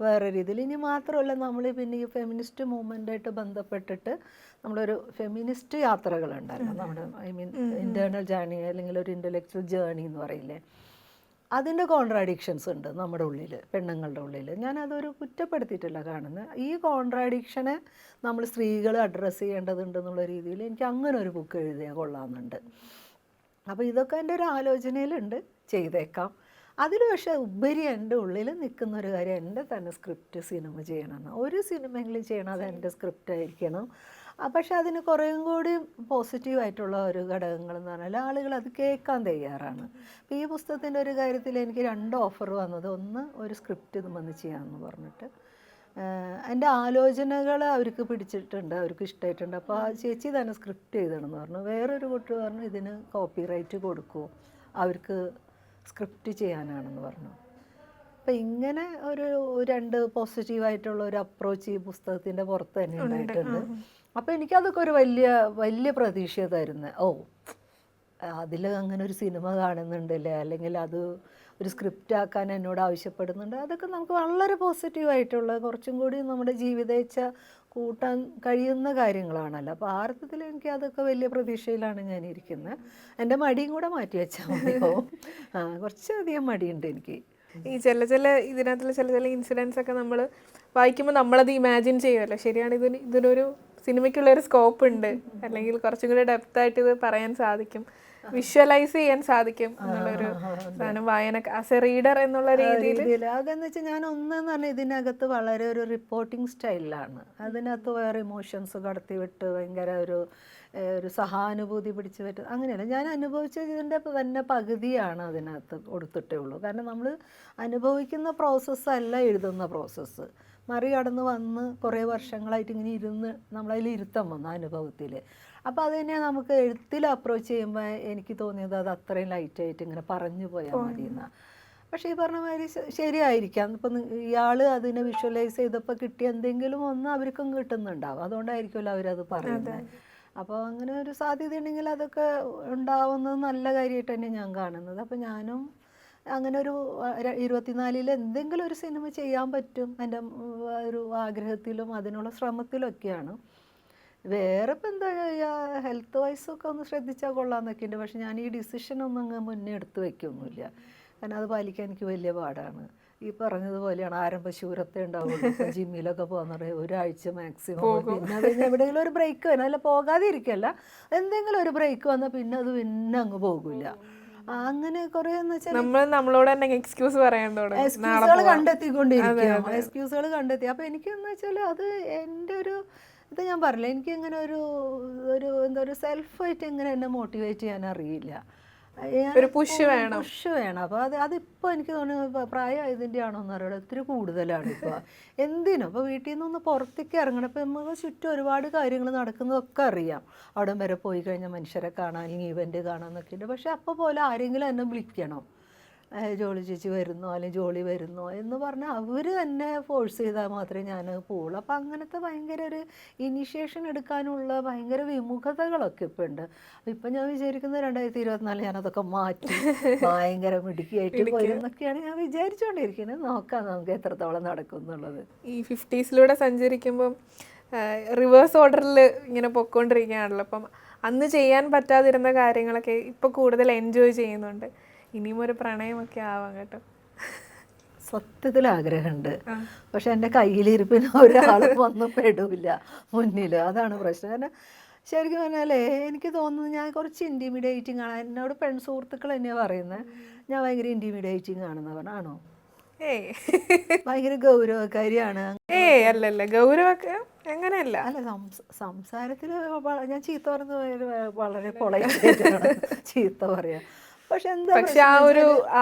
വേറെ രീതിയിൽ. ഇനി മാത്രമല്ല നമ്മൾ പിന്നെ ഈ ഫെമിനിസ്റ്റ് മൂവ്മെൻ്റായിട്ട് ബന്ധപ്പെട്ടിട്ട് നമ്മളൊരു ഫെമിനിസ്റ്റ് യാത്രകളുണ്ടല്ലോ നമ്മുടെ, ഐ മീൻ ഇൻറ്റേർണൽ ജേർണി അല്ലെങ്കിൽ ഒരു ഇൻ്റലക്ച്വൽ ജേർണി എന്ന് പറയില്ലേ, അതിൻ്റെ കോൺട്രാഡിക്ഷൻസ് ഉണ്ട് നമ്മുടെ ഉള്ളിൽ, പെണ്ണുങ്ങളുടെ ഉള്ളിൽ. ഞാനതൊരു കുറ്റപ്പെടുത്തിയിട്ടല്ല കാണുന്നത്. ഈ കോൺട്രാഡിക്ഷനെ നമ്മൾ സ്ത്രീകൾ അഡ്രസ്സ് ചെയ്യേണ്ടതുണ്ടെന്നുള്ള രീതിയിൽ എനിക്ക് അങ്ങനെ ഒരു ബുക്ക് എഴുതിയാൽ കൊള്ളാമെന്നുണ്ട്. അപ്പോൾ ഇതൊക്കെ എൻ്റെ ഒരു ആലോചനയിലുണ്ട്, ചെയ്തേക്കാം. അതിൽ പക്ഷേ ഉപരി എൻ്റെ ഉള്ളിൽ നിൽക്കുന്ന ഒരു കാര്യം എൻ്റെ തന്നെ സ്ക്രിപ്റ്റ് സിനിമ ചെയ്യണമെന്ന്. ഒരു സിനിമയെങ്കിലും ചെയ്യണം, അത് എൻ്റെ സ്ക്രിപ്റ്റ് ആയിരിക്കണം. പക്ഷേ അതിന് കുറേയും കൂടി പോസിറ്റീവായിട്ടുള്ള ഒരു ഘടകങ്ങൾ എന്ന് പറഞ്ഞാൽ ആളുകൾ അത് കേൾക്കാൻ തയ്യാറാണ്. അപ്പോൾ ഈ പുസ്തകത്തിൻ്റെ ഒരു കാര്യത്തിൽ എനിക്ക് 2 ഓഫർ വന്നത്, ഒന്ന് ഒരു സ്ക്രിപ്റ്റ് ഇത് വന്ന് ചെയ്യാമെന്ന് പറഞ്ഞിട്ട്, എൻ്റെ ആലോചനകൾ അവർക്ക് പിടിച്ചിട്ടുണ്ട്, അവർക്ക് ഇഷ്ടമായിട്ടുണ്ട്. അപ്പോൾ ആ ചേച്ചി തന്നെ സ്ക്രിപ്റ്റ് ചെയ്തണമെന്ന് പറഞ്ഞു. വേറൊരു കുട്ടി പറഞ്ഞു ഇതിന് കോപ്പിറൈറ്റ് കൊടുക്കുമോ, അവർക്ക് സ്ക്രിപ്റ്റ് ചെയ്യാനാണെന്ന് പറഞ്ഞു. അപ്പം ഇങ്ങനെ ഒരു 2 പോസിറ്റീവായിട്ടുള്ള ഒരു അപ്രോച്ച് ഈ പുസ്തകത്തിൻ്റെ പുറത്ത് തന്നെ ഉണ്ടായിട്ടുണ്ട്. അപ്പോൾ എനിക്കതൊക്കെ ഒരു വലിയ പ്രതീക്ഷ തരുന്നത്. അതിൽ അങ്ങനെ ഒരു സിനിമ കാണുന്നുണ്ടല്ലേ, അല്ലെങ്കിൽ അത് ഒരു സ്ക്രിപ്റ്റ് ആക്കാൻ എന്നോട് ആവശ്യപ്പെടുന്നുണ്ട്. അതൊക്കെ നമുക്ക് വളരെ പോസിറ്റീവായിട്ടുള്ള, കുറച്ചും കൂടി നമ്മുടെ ജീവിതേച്ഛ കൂട്ടാൻ കഴിയുന്ന കാര്യങ്ങളാണല്ലോ. അപ്പോൾ ആ അർത്ഥത്തിൽ എനിക്ക് അതൊക്കെ വലിയ പ്രതീക്ഷയിലാണ് ഞാനിരിക്കുന്നത്. എൻ്റെ മടിയും കൂടെ മാറ്റി വെച്ചാൽ മതിയോ? കുറച്ചധികം മടിയുണ്ട് എനിക്ക്. ഈ ഇതിനകത്തുള്ള ചില ഇൻസിഡൻസ് ഒക്കെ നമ്മൾ വായിക്കുമ്പോൾ നമ്മളത് ഇമാജിൻ ചെയ്യുമല്ലോ. ശരിയാണ്, ഇതിനൊരു സിനിമയ്ക്കുള്ളൊരു സ്കോപ്പ് ഉണ്ട്, അല്ലെങ്കിൽ കുറച്ചും കൂടി ഡെപ്തായിട്ട് ഇത് പറയാൻ സാധിക്കും, വിഷ്വലൈസ് ചെയ്യാൻ സാധിക്കും എന്നുള്ളൊരു സാധനം വായന ആസ് എ റീഡർ എന്നുള്ള രീതിയിൽ. അതെന്ന് വെച്ചാൽ ഞാൻ ഒന്നെന്ന് പറഞ്ഞാൽ ഇതിനകത്ത് വളരെ ഒരു റിപ്പോർട്ടിംഗ് സ്റ്റൈലിലാണ്. അതിനകത്ത് വേറെ ഇമോഷൻസ് കടത്തിവിട്ട് ഭയങ്കര ഒരു സഹാനുഭൂതി പിടിച്ച് പറ്റും അങ്ങനെയല്ല. ഞാൻ അനുഭവിച്ചതിൻ്റെ തന്നെ പകുതിയാണ് അതിനകത്ത് കൊടുത്തിട്ടേ ഉള്ളൂ. കാരണം നമ്മൾ അനുഭവിക്കുന്ന പ്രോസസ്സല്ല എഴുതുന്ന പ്രോസസ്സ്. മറികടന്ന് വന്ന് കുറേ വർഷങ്ങളായിട്ട് ഇങ്ങനെ ഇരുന്ന് നമ്മളതിൽ ഇരുത്തം വന്നു അനുഭവത്തിൽ. അപ്പോൾ അത് തന്നെ നമുക്ക് എഴുത്തിൽ അപ്രോച്ച് ചെയ്യുമ്പോൾ എനിക്ക് തോന്നിയത് അത് അത്രയും ലൈറ്റായിട്ട് ഇങ്ങനെ പറഞ്ഞു പോയാൽ മതി എന്നാണ്. പക്ഷേ ഈ പറഞ്ഞ മാതിരി ശരിയായിരിക്കാം. ഇപ്പം ഇയാൾ അതിനെ വിഷ്വലൈസ് ചെയ്തപ്പോൾ കിട്ടിയ എന്തെങ്കിലും ഒന്ന് അവർക്കും കിട്ടുന്നുണ്ടാവും, അതുകൊണ്ടായിരിക്കുമല്ലോ അവരത് പറയുന്നത്. അപ്പോൾ അങ്ങനെ ഒരു സാധ്യത ഉണ്ടെങ്കിൽ അതൊക്കെ ഉണ്ടാവുന്നത് നല്ല കാര്യമായിട്ട് തന്നെ ഞാൻ കാണുന്നത്. അപ്പോൾ ഞാനും അങ്ങനെ ഒരു 24-ൽ എന്തെങ്കിലും ഒരു സിനിമ ചെയ്യാൻ പറ്റും എൻ്റെ ഒരു ആഗ്രഹത്തിലും അതിനുള്ള ശ്രമത്തിലൊക്കെയാണ്. വേറെ ഇപ്പം എന്താ ചെയ്യുക, ഹെൽത്ത് വൈസൊക്കെ ഒന്ന് ശ്രദ്ധിച്ചാൽ കൊള്ളാമെന്നൊക്കെ ഉണ്ട്. പക്ഷെ ഞാൻ ഈ ഡിസിഷനൊന്നും അങ്ങ് മുന്നേ എടുത്ത് വയ്ക്കൊന്നുമില്ല. കാരണം അത് പാലിക്കാൻ എനിക്ക് വലിയ പാടാണ്. ഈ പറഞ്ഞതുപോലെയാണ്, ആരംഭശൂരത്തെ ഉണ്ടാവുള്ളൂ. ഇപ്പം ജിമ്മിലൊക്കെ പോകുന്നത് ഒരാഴ്ച മാക്സിമം, പിന്നെ അത് എവിടെയെങ്കിലും ഒരു ബ്രേക്ക് വരണം, അല്ല പോകാതെ ഇരിക്കല്ല, എന്തെങ്കിലും ഒരു ബ്രേക്ക് വന്നാൽ പിന്നെ അത് പിന്നെ അങ്ങ് പോകില്ല. അങ്ങനെ കുറേ എന്ന് വെച്ചാൽ നമ്മളോട് തന്നെ എക്സ്ക്യൂസ് എക്സ്ക്യൂസുകൾ കണ്ടെത്തിക്കൊണ്ടിരിക്കും, എക്സ്ക്യൂസുകൾ കണ്ടെത്തി. അപ്പോൾ എനിക്കെന്ന് വെച്ചാൽ അത് എൻ്റെ ഒരു ഇത് ഞാൻ പറഞ്ഞില്ല, എനിക്കിങ്ങനെ എന്താ ഒരു സെൽഫായിട്ട് ഇങ്ങനെ എന്നെ മോട്ടിവേറ്റ് ചെയ്യാൻ അറിയില്ല. പുഷ് വേണം. അപ്പോൾ അതിപ്പോൾ എനിക്ക് തോന്നുന്നു പ്രായമായതിൻ്റെ ആണോ എന്ന് അറിയാം, ഒത്തിരി കൂടുതലാണ് ഇപ്പോൾ. എന്തിനും ഇപ്പോൾ വീട്ടിൽ നിന്നൊന്ന് പുറത്തേക്ക് ഇറങ്ങണം. ഇപ്പോൾ നമുക്ക് ചുറ്റും ഒരുപാട് കാര്യങ്ങൾ നടക്കുന്നതൊക്കെ അറിയാം. അവിടം വരെ പോയി കഴിഞ്ഞാൽ മനുഷ്യരെ കാണാൻ, അല്ലെങ്കിൽ ഇവൻ്റ് കാണാമെന്നൊക്കെ ഉണ്ട്. പക്ഷെ അപ്പോൾ പോലെ ആരെങ്കിലും എന്നെ വിളിക്കണം, ജോളി ചേച്ചി വരുന്നോ അല്ലെങ്കിൽ ജോളി വരുന്നോ എന്ന് പറഞ്ഞാൽ അവർ തന്നെ ഫോഴ്സ് ചെയ്താൽ മാത്രമേ ഞാൻ പോവുള്ളൂ. അപ്പോൾ അങ്ങനത്തെ ഭയങ്കര ഒരു ഇനിഷ്യേഷൻ എടുക്കാനുള്ള ഭയങ്കര വിമുഖതകളൊക്കെ ഇപ്പോൾ ഉണ്ട്. ഇപ്പം ഞാൻ വിചാരിക്കുന്നത് 2024 ഞാനതൊക്കെ മാറ്റി ഭയങ്കര മിടുക്കിയായിട്ട് പോയിരുന്നൊക്കെയാണ് ഞാൻ വിചാരിച്ചുകൊണ്ടിരിക്കുന്നത്. നോക്കാം നമുക്ക് എത്രത്തോളം നടക്കും എന്നുള്ളത്. ഈ 50s സഞ്ചരിക്കുമ്പം റിവേഴ്സ് ഓർഡറിൽ ഇങ്ങനെ പൊയ്ക്കൊണ്ടിരിക്കുകയാണല്ലോ. അപ്പം അന്ന് ചെയ്യാൻ പറ്റാതിരുന്ന കാര്യങ്ങളൊക്കെ ഇപ്പോൾ കൂടുതൽ എൻജോയ് ചെയ്യുന്നുണ്ട്. ഇനിയും ഒരു പ്രണയമൊക്കെ ആവാം കേട്ടോ. സത്യത്തിൽ ആഗ്രഹമുണ്ട്, പക്ഷെ എൻ്റെ കയ്യിലിരിപ്പിന് ഒരാൾ വന്ന് പെടില്ല മുന്നിൽ. അതാണ് പ്രശ്നം. കാരണം ശരിക്കും പറഞ്ഞാലേ എനിക്ക് തോന്നുന്നു ഞാൻ കുറച്ച് ഇൻറ്റിമിഡേറ്റിംഗ് ആണ്. എന്നോട് പെൺസുഹൃത്തുക്കൾ തന്നെയാണ് പറയുന്നത് ഞാൻ ഭയങ്കര ഇൻറ്റിമിഡേറ്റിംഗ് ആണെന്ന് പറഞ്ഞാൽ. ആണോ? ഭയങ്കര ഗൗരവക്കാരിയാണ്. അല്ലല്ല, ഗൗരവൊക്കെ അങ്ങനെയല്ല. അല്ല, സംസാരത്തിൽ ഞാൻ ചീത്ത പറയുന്നത് വളരെ പൊളൈറ്റായിട്ടാണ് ചീത്ത പറയാ. പക്ഷെ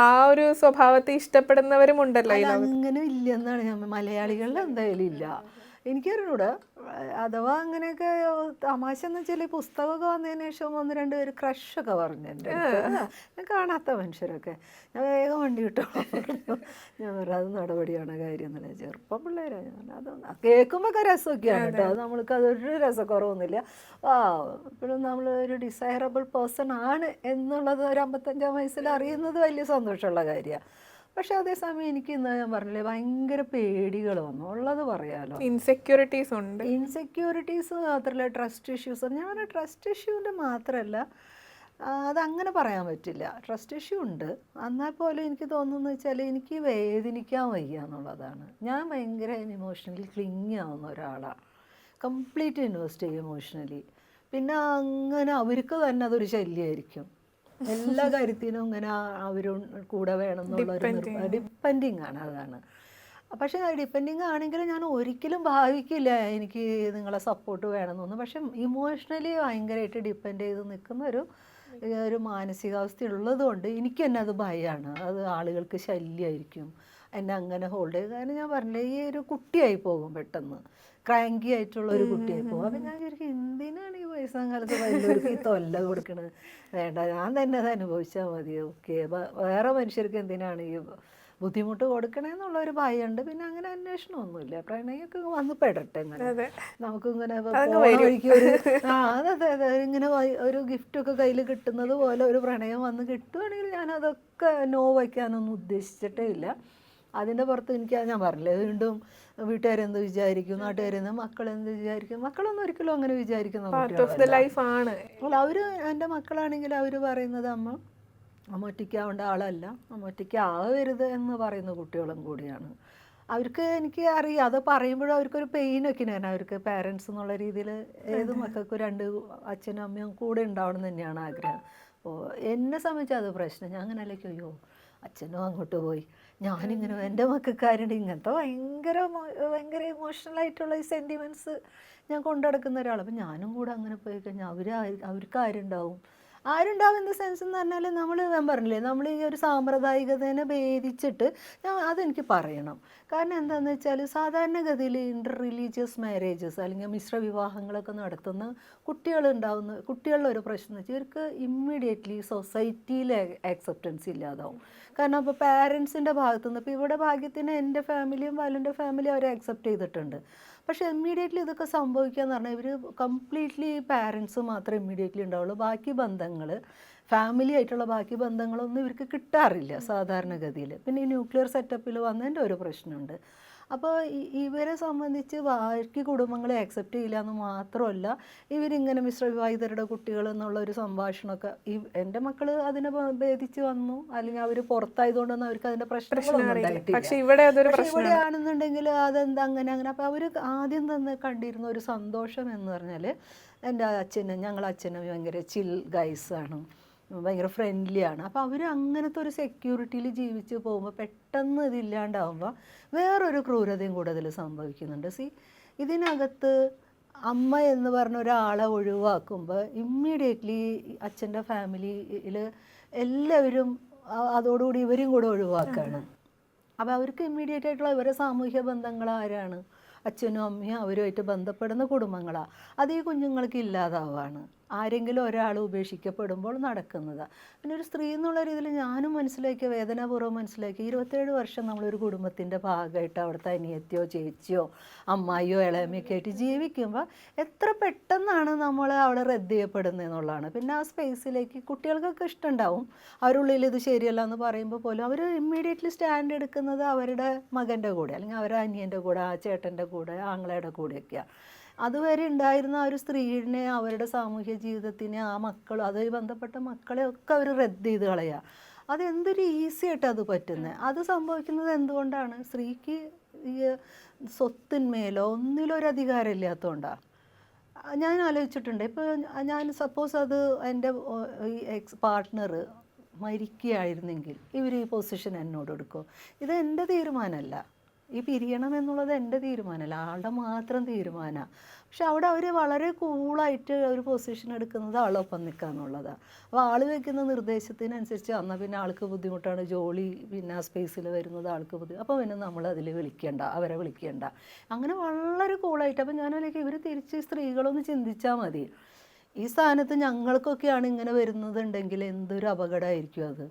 ആ ഒരു സ്വഭാവത്തെ ഇഷ്ടപ്പെടുന്നവരും ഉണ്ടല്ലോ. അങ്ങനെ ഇല്ലെന്നാണ് ഞാൻ, മലയാളികളിൽ എന്തായാലും ഇല്ല. എനിക്കറിഞ്ഞൂടെ. അഥവാ അങ്ങനെയൊക്കെ തമാശ എന്ന് വെച്ചാൽ ഈ പുസ്തകമൊക്കെ വന്നതിന് ശേഷം 1-2 പേര് ക്രഷൊക്കെ പറഞ്ഞു എൻ്റെ അടുത്ത്. ഞാൻ കാണാത്ത മനുഷ്യരൊക്കെ. ഞാൻ വേഗം വണ്ടി കിട്ടോളാം പറഞ്ഞു. ഞാൻ പറയാം അത് നടപടിയാണ് കാര്യം എന്നല്ല, ചെറുപ്പം പിള്ളേരാണ്. ഞാൻ അതൊന്നും കേൾക്കുമ്പോൾ രസമൊക്കെയാണ് കേട്ടോ. അത് നമ്മൾക്ക് അതൊരു രസക്കുറവൊന്നുമില്ല. ഇപ്പോഴും നമ്മൾ ഒരു ഡിസൈറബിൾ പേഴ്സൺ ആണ് എന്നുള്ളത് ഒരു 55-ാം വയസ്സിൽ അറിയുന്നത് വലിയ സന്തോഷമുള്ള കാര്യമാണ്. പക്ഷെ അതേസമയം എനിക്ക് ഇന്ന് ഞാൻ പറഞ്ഞില്ലേ ഭയങ്കര പേടികൾ വന്നു, ഉള്ളത് പറയാലോ. ഇൻസെക്യൂരിറ്റീസ് ഉണ്ട്. ഇൻസെക്യൂരിറ്റീസ് മാത്രമല്ല, ട്രസ്റ്റ് ഇഷ്യൂസ്. ഞാൻ പറഞ്ഞ ട്രസ്റ്റ് ഇഷ്യൂവിൻ്റെ മാത്രമല്ല, അതങ്ങനെ പറയാൻ പറ്റില്ല. ട്രസ്റ്റ് ഇഷ്യൂ ഉണ്ട്. എന്നാൽ പോലും എനിക്ക് തോന്നുന്നത് വെച്ചാൽ എനിക്ക് വേദനിക്കാൻ വയ്യ എന്നുള്ളതാണ്. ഞാൻ ഭയങ്കര ഇമോഷണലി ക്ലിങ്ങി ആവുന്ന ഒരാളാണ്. കംപ്ലീറ്റ് ഇൻവെസ്റ്റ് ചെയ്യും ഇമോഷണലി. പിന്നെ അങ്ങനെ അവർക്ക് തന്നെ അതൊരു ശല്യമായിരിക്കും. എല്ലാ കാര്യത്തിനും ഇങ്ങനെ അവരും കൂടെ വേണം എന്നുള്ളൊരു ഡിപ്പെൻഡിങ് ആണ്. അതാണ്. പക്ഷേ ഡിപ്പെൻഡിങ് ആണെങ്കിലും ഞാൻ ഒരിക്കലും ഭാവിക്കില്ല എനിക്ക് നിങ്ങളെ സപ്പോർട്ട് വേണമെന്നൊന്നും. പക്ഷെ ഇമോഷണലി ഭയങ്കരമായിട്ട് ഡിപ്പെൻഡ് ചെയ്ത് നിൽക്കുന്ന ഒരു മാനസികാവസ്ഥ ഉള്ളതുകൊണ്ട് എനിക്ക് തന്നെ അത് ഭയമാണ്. അത് ആളുകൾക്ക് ശല്യമായിരിക്കും എന്നെ അങ്ങനെ ഹോൾഡ് ചെയ്ത്. കാരണം ഞാൻ പറഞ്ഞില്ലേ, ഈ ഒരു കുട്ടിയായി പോകും, പെട്ടെന്ന് ക്രാങ്കി ആയിട്ടുള്ള ഒരു കുട്ടിയായി പോകും. അപ്പം ഞാൻ ശരിക്കും എന്തിനാണ് ഈ വയസ്സാം കാലത്ത് വലിയവർക്ക് ഈ തൊല്ല കൊടുക്കണത്? വേണ്ട, ഞാൻ തന്നെ അത് അനുഭവിച്ചാൽ മതി. ഓക്കെ, വേറെ മനുഷ്യർക്ക് എന്തിനാണ് ഈ ബുദ്ധിമുട്ട് കൊടുക്കണേന്നുള്ളൊരു ഭയമുണ്ട്. പിന്നെ അങ്ങനെ അന്വേഷണമൊന്നുമില്ല. പ്രണയമൊക്കെ വന്ന് പെടട്ടെ, ഇങ്ങനെ നമുക്കിങ്ങനെ വഴിക്ക് ഒരു അതെ ഇങ്ങനെ ഒരു ഗിഫ്റ്റൊക്കെ കയ്യിൽ കിട്ടുന്നത് പോലെ ഒരു പ്രണയം വന്ന് കിട്ടുകയാണെങ്കിൽ ഞാനതൊക്കെ നോ വയ്ക്കാനൊന്നും ഉദ്ദേശിച്ചിട്ടേ ഇല്ല. അതിൻ്റെ പുറത്ത് ഞാൻ പറഞ്ഞില്ലേ, വീണ്ടും വീട്ടുകാരെന്ത് വിചാരിക്കും, നാട്ടുകാരെന്ത്, മക്കളെന്ത് വിചാരിക്കും. മക്കളൊന്നും ഒരിക്കലും അങ്ങനെ വിചാരിക്കുന്ന കുട്ടികളാണ്. അവർ എൻ്റെ മക്കളാണെങ്കിൽ അവർ പറയുന്നത് അമ്മ ഒറ്റയ്ക്കാവേണ്ട ആളല്ല, അമ്മ ഒറ്റയ്ക്കാവരുത് എന്ന് പറയുന്ന കുട്ടികളും കൂടിയാണ്. അവർക്ക് എനിക്ക് അറിയാം, അത് പറയുമ്പോഴും അവർക്കൊരു പെയിനൊക്കെ ആണ്. അവർക്ക് പാരൻസ് എന്നുള്ള രീതിയിൽ ഏത് മക്കൾക്കും 2 അച്ഛനും അമ്മയും കൂടെ ഉണ്ടാവണം എന്ന് തന്നെയാണ് ആഗ്രഹം. അപ്പോൾ എന്നെ സംബന്ധിച്ച് അത് പ്രശ്നം. ഞാൻ അങ്ങനെ അല്ലേക്ക്, അയ്യോ അച്ഛനും അങ്ങോട്ട് പോയി, ഞാനിങ്ങനെ എൻ്റെ മക്കൾക്കാരുണ്ട് ഇങ്ങനത്തെ ഭയങ്കര ഇമോഷണലായിട്ടുള്ള ഈ സെൻറ്റിമെൻറ്റ്സ് ഞാൻ കൊണ്ടുനടക്കുന്ന ഒരാൾ. അപ്പം ഞാനും കൂടെ അങ്ങനെ പോയി കഴിഞ്ഞാൽ അവർക്ക് ആരുണ്ടാവും ഇൻ ദ സെൻസ് എന്ന് പറഞ്ഞാൽ ഞാൻ പറഞ്ഞില്ലേ, നമ്മൾ ഈ ഒരു സാമ്പ്രദായികതേനെ ഭേദിച്ചിട്ട് അതെനിക്ക് പറയണം. കാരണം എന്താണെന്ന് വെച്ചാൽ സാധാരണഗതിയിൽ ഇൻ്റർ റിലീജിയസ് മാരേജസ് അല്ലെങ്കിൽ മിശ്ര വിവാഹങ്ങളൊക്കെ നടത്തുന്ന കുട്ടികളുടെ ഒരു പ്രശ്നം എന്ന് വെച്ചാൽ ഇവർക്ക് ഇമ്മീഡിയറ്റ്ലി സൊസൈറ്റിയിൽ ആക്സെപ്റ്റൻസ് ഇല്ലാതാവും. കാരണം അപ്പോൾ പാരൻസിൻ്റെ ഭാഗത്തുനിന്ന്, ഇപ്പോൾ ഇവിടെ ഭാഗ്യത്തിന് എൻ്റെ ഫാമിലിയും ബാലുൻ്റെ ഫാമിലിയും അവരെ ആക്സെപ്റ്റ് ചെയ്തിട്ടുണ്ട്. പക്ഷേ ഇമ്മീഡിയറ്റ്ലി ഇതൊക്കെ സംഭവിക്കുക എന്ന് പറഞ്ഞാൽ ഇവർ കംപ്ലീറ്റ്ലി പാരൻസ് മാത്രമേ ഇമ്മീഡിയറ്റ്ലി ഉണ്ടാവുള്ളൂ. ബാക്കി ബന്ധങ്ങൾ, ഫാമിലി ആയിട്ടുള്ള ബാക്കി ബന്ധങ്ങളൊന്നും ഇവർക്ക് കിട്ടാറില്ല സാധാരണഗതിയിൽ. പിന്നെ ഈ ന്യൂക്ലിയർ സെറ്റപ്പിൽ വന്നതിൻ്റെ ഒരു പ്രശ്നമുണ്ട്. അപ്പോൾ ഇവരെ സംബന്ധിച്ച് ബാക്കി കുടുംബങ്ങളെ ആക്സെപ്റ്റ് ചെയ്യില്ല എന്ന് മാത്രമല്ല, ഇവരിങ്ങനെ മിശ്രവിവാഹിതരുടെ കുട്ടികൾ എന്നുള്ളൊരു സംഭാഷണമൊക്കെ എൻ്റെ മക്കൾ അതിനെ ഭേദിച്ച് വന്നു, അല്ലെങ്കിൽ അവർ പുറത്തായതുകൊണ്ടൊന്നും അവർക്ക് അതിൻ്റെ പ്രശ്നങ്ങളൊന്നും ഉണ്ടായിട്ടില്ല. പക്ഷേ ഇവിടെയാണെന്നുണ്ടെങ്കിൽ അതെന്താ അങ്ങനെ. അപ്പോൾ അവർ ആദ്യം തന്നെ കണ്ടിരുന്ന ഒരു സന്തോഷം എന്ന് പറഞ്ഞാൽ, ഞങ്ങൾ അച്ഛനും ഭയങ്കര ചിൽ ഗൈസാണ്, ഭയങ്കര ഫ്രണ്ട്ലിയാണ്. അപ്പോൾ അവർ അങ്ങനത്തെ ഒരു സെക്യൂരിറ്റിയിൽ ജീവിച്ച് പോകുമ്പോൾ പെട്ടെന്ന് ഇതില്ലാണ്ടാവുമ്പോൾ വേറൊരു ക്രൂരതയും കൂടെ അതിൽ സംഭവിക്കുന്നുണ്ട്. ഇതിനകത്ത് അമ്മ എന്ന് പറഞ്ഞ ഒരാളെ ഒഴിവാക്കുമ്പോൾ ഇമ്മീഡിയറ്റ്ലി അച്ഛൻ്റെ ഫാമിലിയിൽ എല്ലാവരും അതോടുകൂടി ഇവരും കൂടെ ഒഴിവാക്കുകയാണ്. അപ്പോൾ അവർക്ക് ഇമ്മീഡിയറ്റ് ആയിട്ടുള്ള ഇവരെ സാമൂഹ്യ ബന്ധങ്ങൾ ആരാണ്? അച്ഛനും അമ്മയും അവരുമായിട്ട് ബന്ധപ്പെടുന്ന കുടുംബങ്ങളാണ്. അത് ഈ കുഞ്ഞുങ്ങൾക്ക് ഇല്ലാതാവുകയാണ്. ആരെങ്കിലും ഒരാൾ ഉപേക്ഷിക്കപ്പെടുമ്പോൾ നടക്കുന്നതാണ്. പിന്നെ ഒരു സ്ത്രീ എന്നുള്ള രീതിയിൽ ഞാനും മനസ്സിലാക്കിയ, വേദനാപൂർവ്വം മനസ്സിലാക്കി, 27 വർഷം നമ്മളൊരു കുടുംബത്തിൻ്റെ ഭാഗമായിട്ട് അവിടുത്തെ അനിയത്തിയോ ചേച്ചിയോ അമ്മായിയോ ഇളയമ്മയൊക്കെ ആയിട്ട് ജീവിക്കുമ്പോൾ എത്ര പെട്ടെന്നാണ് നമ്മൾ അവിടെ റദ്ദ് ചെയ്യപ്പെടുന്നതെന്നുള്ളതാണ്. പിന്നെ ആ സ്പേസിലേക്ക് കുട്ടികൾക്കൊക്കെ ഇഷ്ടമുണ്ടാവും, അവരുള്ളിൽ ഇത് ശരിയല്ല എന്ന് പറയുമ്പോൾ പോലും അവർ ഇമ്മീഡിയറ്റ്ലി സ്റ്റാൻഡ് എടുക്കുന്നത് അവരുടെ മകൻ്റെ കൂടെ, അല്ലെങ്കിൽ അവരുടെ അനിയൻ്റെ കൂടെ, ആ ചേട്ടൻ്റെ കൂടെ, ആങ്ങളയുടെ കൂടെയൊക്കെയാണ്. അതുവരെ ഉണ്ടായിരുന്ന ആ ഒരു സ്ത്രീനെ, അവരുടെ സാമൂഹ്യ ജീവിതത്തിനെ, ആ മക്കൾ, അതുമായി ബന്ധപ്പെട്ട മക്കളെ ഒക്കെ അവർ റദ്ദ് ചെയ്ത് കളയുക. അതെന്തൊരു ഈസി ആയിട്ട് അത് പറ്റുന്നത്. അത് സംഭവിക്കുന്നത് എന്തുകൊണ്ടാണ്? സ്ത്രീക്ക് ഈ സ്വത്തിന്മേലോ ഒന്നിലൊരു അധികാരം ഇല്ലാത്തതുകൊണ്ടാണ്. ഞാൻ ആലോചിച്ചിട്ടുണ്ട്. ഇപ്പോൾ ഞാൻ സപ്പോസ് അത് എൻ്റെ ഈ പാർട്ട്ണർ മരിക്കുകയായിരുന്നെങ്കിൽ ഇവർ ഈ പൊസിഷൻ എന്നോട് എടുക്കും. ഇത് എൻ്റെ തീരുമാനമല്ല, ഈ പിരിയണം എന്നുള്ളത് എൻ്റെ തീരുമാനമല്ല, ആളുടെ മാത്രം തീരുമാനമാണ്. പക്ഷെ അവിടെ അവർ വളരെ കൂളായിട്ട് ഒരു പൊസിഷൻ എടുക്കുന്നത് ആളൊപ്പം നിൽക്കുക എന്നുള്ളതാണ്. അപ്പോൾ ആൾ വയ്ക്കുന്ന നിർദ്ദേശത്തിനനുസരിച്ച് എന്നാൽ പിന്നെ ആൾക്ക് ബുദ്ധിമുട്ടാണ്, ജോലി പിന്നെ ആ സ്പേസിൽ വരുന്നത് ആൾക്ക് അപ്പോൾ പിന്നെ നമ്മൾ അതിൽ അവരെ വിളിക്കേണ്ട, അങ്ങനെ വളരെ കൂളായിട്ട്. അപ്പോൾ ഞാനതിലേക്ക് ഇവർ തിരിച്ച് സ്ത്രീകളൊന്ന് ചിന്തിച്ചാൽ മതി, ഈ സ്ഥാനത്ത് ഞങ്ങൾക്കൊക്കെയാണ് ഇങ്ങനെ വരുന്നതുണ്ടെങ്കിൽ എന്തൊരു അപകടമായിരിക്കും അത്.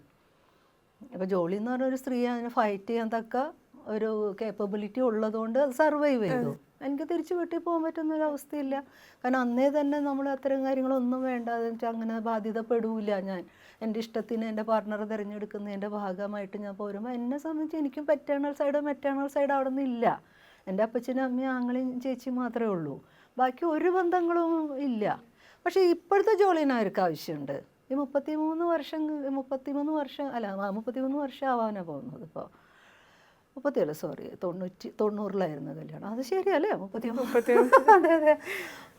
ഇപ്പോൾ ജോലി എന്ന് പറഞ്ഞൊരു സ്ത്രീ അതിനെ ഫൈറ്റ് ചെയ്യാൻ തക്ക ഒരു കേപ്പബിലിറ്റി ഉള്ളതുകൊണ്ട് അത് സർവൈവ് ചെയ്തു. എനിക്ക് തിരിച്ച് വീട്ടിൽ പോകാൻ പറ്റുന്നൊരവസ്ഥയില്ല. കാരണം അന്നേ തന്നെ നമ്മൾ അത്തരം കാര്യങ്ങളൊന്നും വേണ്ട, അങ്ങനെ ബാധ്യതപ്പെടില്ല. ഞാൻ എൻ്റെ ഇഷ്ടത്തിന് എൻ്റെ പാർട്ട്ണറെ തിരഞ്ഞെടുക്കുന്നതിൻ്റെ ഭാഗമായിട്ട് ഞാൻ പോരുമ്പോൾ എന്നെ സംബന്ധിച്ച് എനിക്കും മെറ്റേണൽ സൈഡ് അവിടെ നിന്നില്ല. എൻ്റെ അപ്പച്ചനും അമ്മയും ആങ്ങളെയും ചേച്ചിയും മാത്രമേ ഉള്ളൂ, ബാക്കി ഒരു ബന്ധങ്ങളും ഇല്ല. പക്ഷേ ഇപ്പോഴത്തെ ജോലിന് അവർക്ക് ആവശ്യമുണ്ട്. ഈ 33 വർഷം അല്ല 33 വർഷം ആവാനാണ് പോകുന്നത് ഇപ്പോൾ. 37 സോറി 90-ലായിരുന്നു കല്യാണം. അത് ശരിയല്ലേ 33? അതെ അതെ.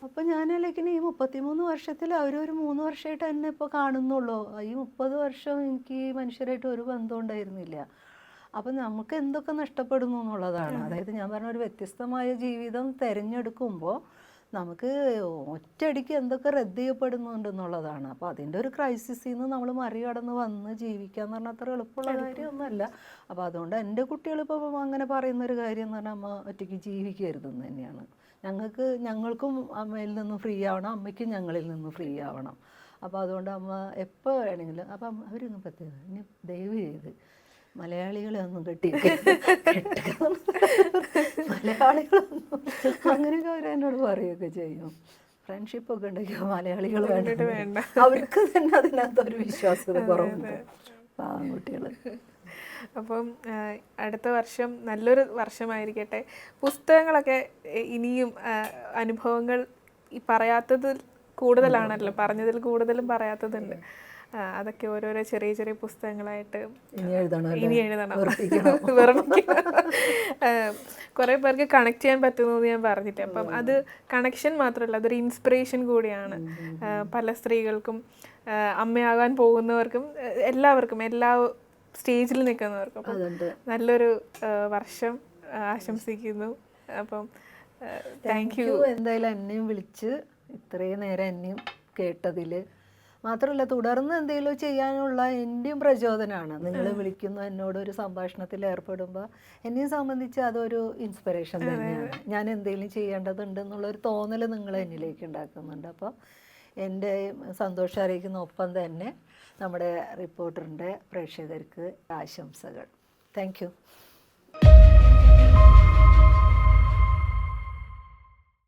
അപ്പം ഞാനല്ലെങ്കിൽ ഈ 33 വർഷത്തിൽ അവരൊരു 3 വർഷമായിട്ട് എന്നെ ഇപ്പോൾ കാണുന്നുള്ളൂ. ഈ 30 വർഷം എനിക്ക് ഈ മനുഷ്യരായിട്ട് ഒരു ബന്ധം ഉണ്ടായിരുന്നില്ല. അപ്പം നമുക്ക് എന്തൊക്കെ നഷ്ടപ്പെടുന്നു എന്നുള്ളതാണ്. അതായത് ഞാൻ പറഞ്ഞ ഒരു വ്യത്യസ്തമായ ജീവിതം തിരഞ്ഞെടുക്കുമ്പോൾ നമുക്ക് ഒറ്റയടിക്ക് എന്തൊക്കെ റദ്ദ് ചെയ്യപ്പെടുന്നുണ്ടെന്നുള്ളതാണ്. അപ്പോൾ അതിൻ്റെ ഒരു ക്രൈസിസിൽ നിന്ന് നമ്മൾ മറികടന്ന് വന്ന് ജീവിക്കുക എന്ന് പറഞ്ഞാൽ അത്ര എളുപ്പമുള്ള കാര്യമൊന്നുമല്ല. അപ്പോൾ അതുകൊണ്ട് എൻ്റെ കുട്ടികളിപ്പോൾ അങ്ങനെ പറയുന്നൊരു കാര്യം എന്ന് പറഞ്ഞാൽ അമ്മ ഒറ്റയ്ക്ക് ജീവിക്കരുതെന്ന് തന്നെയാണ്. ഞങ്ങൾക്കും അമ്മയിൽ നിന്നും ഫ്രീ ആവണം, അമ്മയ്ക്കും ഞങ്ങളിൽ നിന്നും ഫ്രീ ആവണം. അപ്പോൾ അതുകൊണ്ട് അമ്മ എപ്പോൾ വേണമെങ്കിലും അപ്പം അവരൊന്നും പ്രത്യേകം ഇനി ദയവ് ചെയ്ത് മലയാളികളെ ഒന്നും മലയാളികളൊന്നും അങ്ങനെയൊക്കെ അവരെന്നോട് പറയുകയൊക്കെ ചെയ്യും. ഫ്രണ്ട്ഷിപ്പൊക്കെ ഉണ്ടെങ്കിൽ മലയാളികൾ വേണ്ട, അവർക്ക് തന്നെ അതിനകത്തൊരു വിശ്വാസത കുറവുണ്ട് ആൺകുട്ടികൾ. അപ്പം അടുത്ത വർഷം നല്ലൊരു വർഷമായിരിക്കട്ടെ. പുസ്തകങ്ങളൊക്കെ ഇനിയും അനുഭവങ്ങൾ ഈ പറയാത്തത് കൂടുതലാണല്ലോ, പറഞ്ഞതിൽ കൂടുതലും പറയാത്തതുണ്ട്. അതൊക്കെ ഓരോരോ ചെറിയ ചെറിയ പുസ്തകങ്ങളായിട്ട് ഇനി എഴുതണം, കുറേ പേർക്ക് കണക്ട് ചെയ്യാൻ പറ്റുന്നു ഞാൻ പറഞ്ഞിട്ട്. അപ്പം അത് കണക്ഷൻ മാത്രമല്ല, അതൊരു ഇൻസ്പിറേഷൻ കൂടിയാണ് പല സ്ത്രീകൾക്കും, അമ്മയാകാൻ പോകുന്നവർക്കും, എല്ലാവർക്കും, എല്ലാ സ്റ്റേജിൽ നിൽക്കുന്നവർക്കും. നല്ലൊരു വർഷം ആശംസിക്കുന്നു. അപ്പം താങ്ക് യു. എന്തായാലും എന്നെയും വിളിച്ച് ഇത്രയും നേരം എന്നെയും കേട്ടതിൽ മാത്രമല്ല, തുടർന്ന് എന്തെങ്കിലും ചെയ്യാനുള്ള എൻ്റെയും പ്രചോദനമാണ്. നിങ്ങൾ വിളിക്കുന്നു, എന്നോട് ഒരു സംഭാഷണത്തിൽ ഏർപ്പെടുമ്പോൾ എന്നെയും സംബന്ധിച്ച് അതൊരു ഇൻസ്പിറേഷൻ തന്നെയാണ്. ഞാൻ എന്തെങ്കിലും ചെയ്യേണ്ടതുണ്ട് എന്നുള്ളൊരു തോന്നൽ നിങ്ങൾ എന്നിലേക്ക് ഉണ്ടാക്കുന്നുണ്ട്. അപ്പോൾ എൻ്റെ സന്തോഷം അറിയിക്കുന്ന ഒപ്പം തന്നെ നമ്മുടെ റിപ്പോർട്ടറിൻ്റെ പ്രേക്ഷകർക്ക് ആശംസകൾ. Thank you.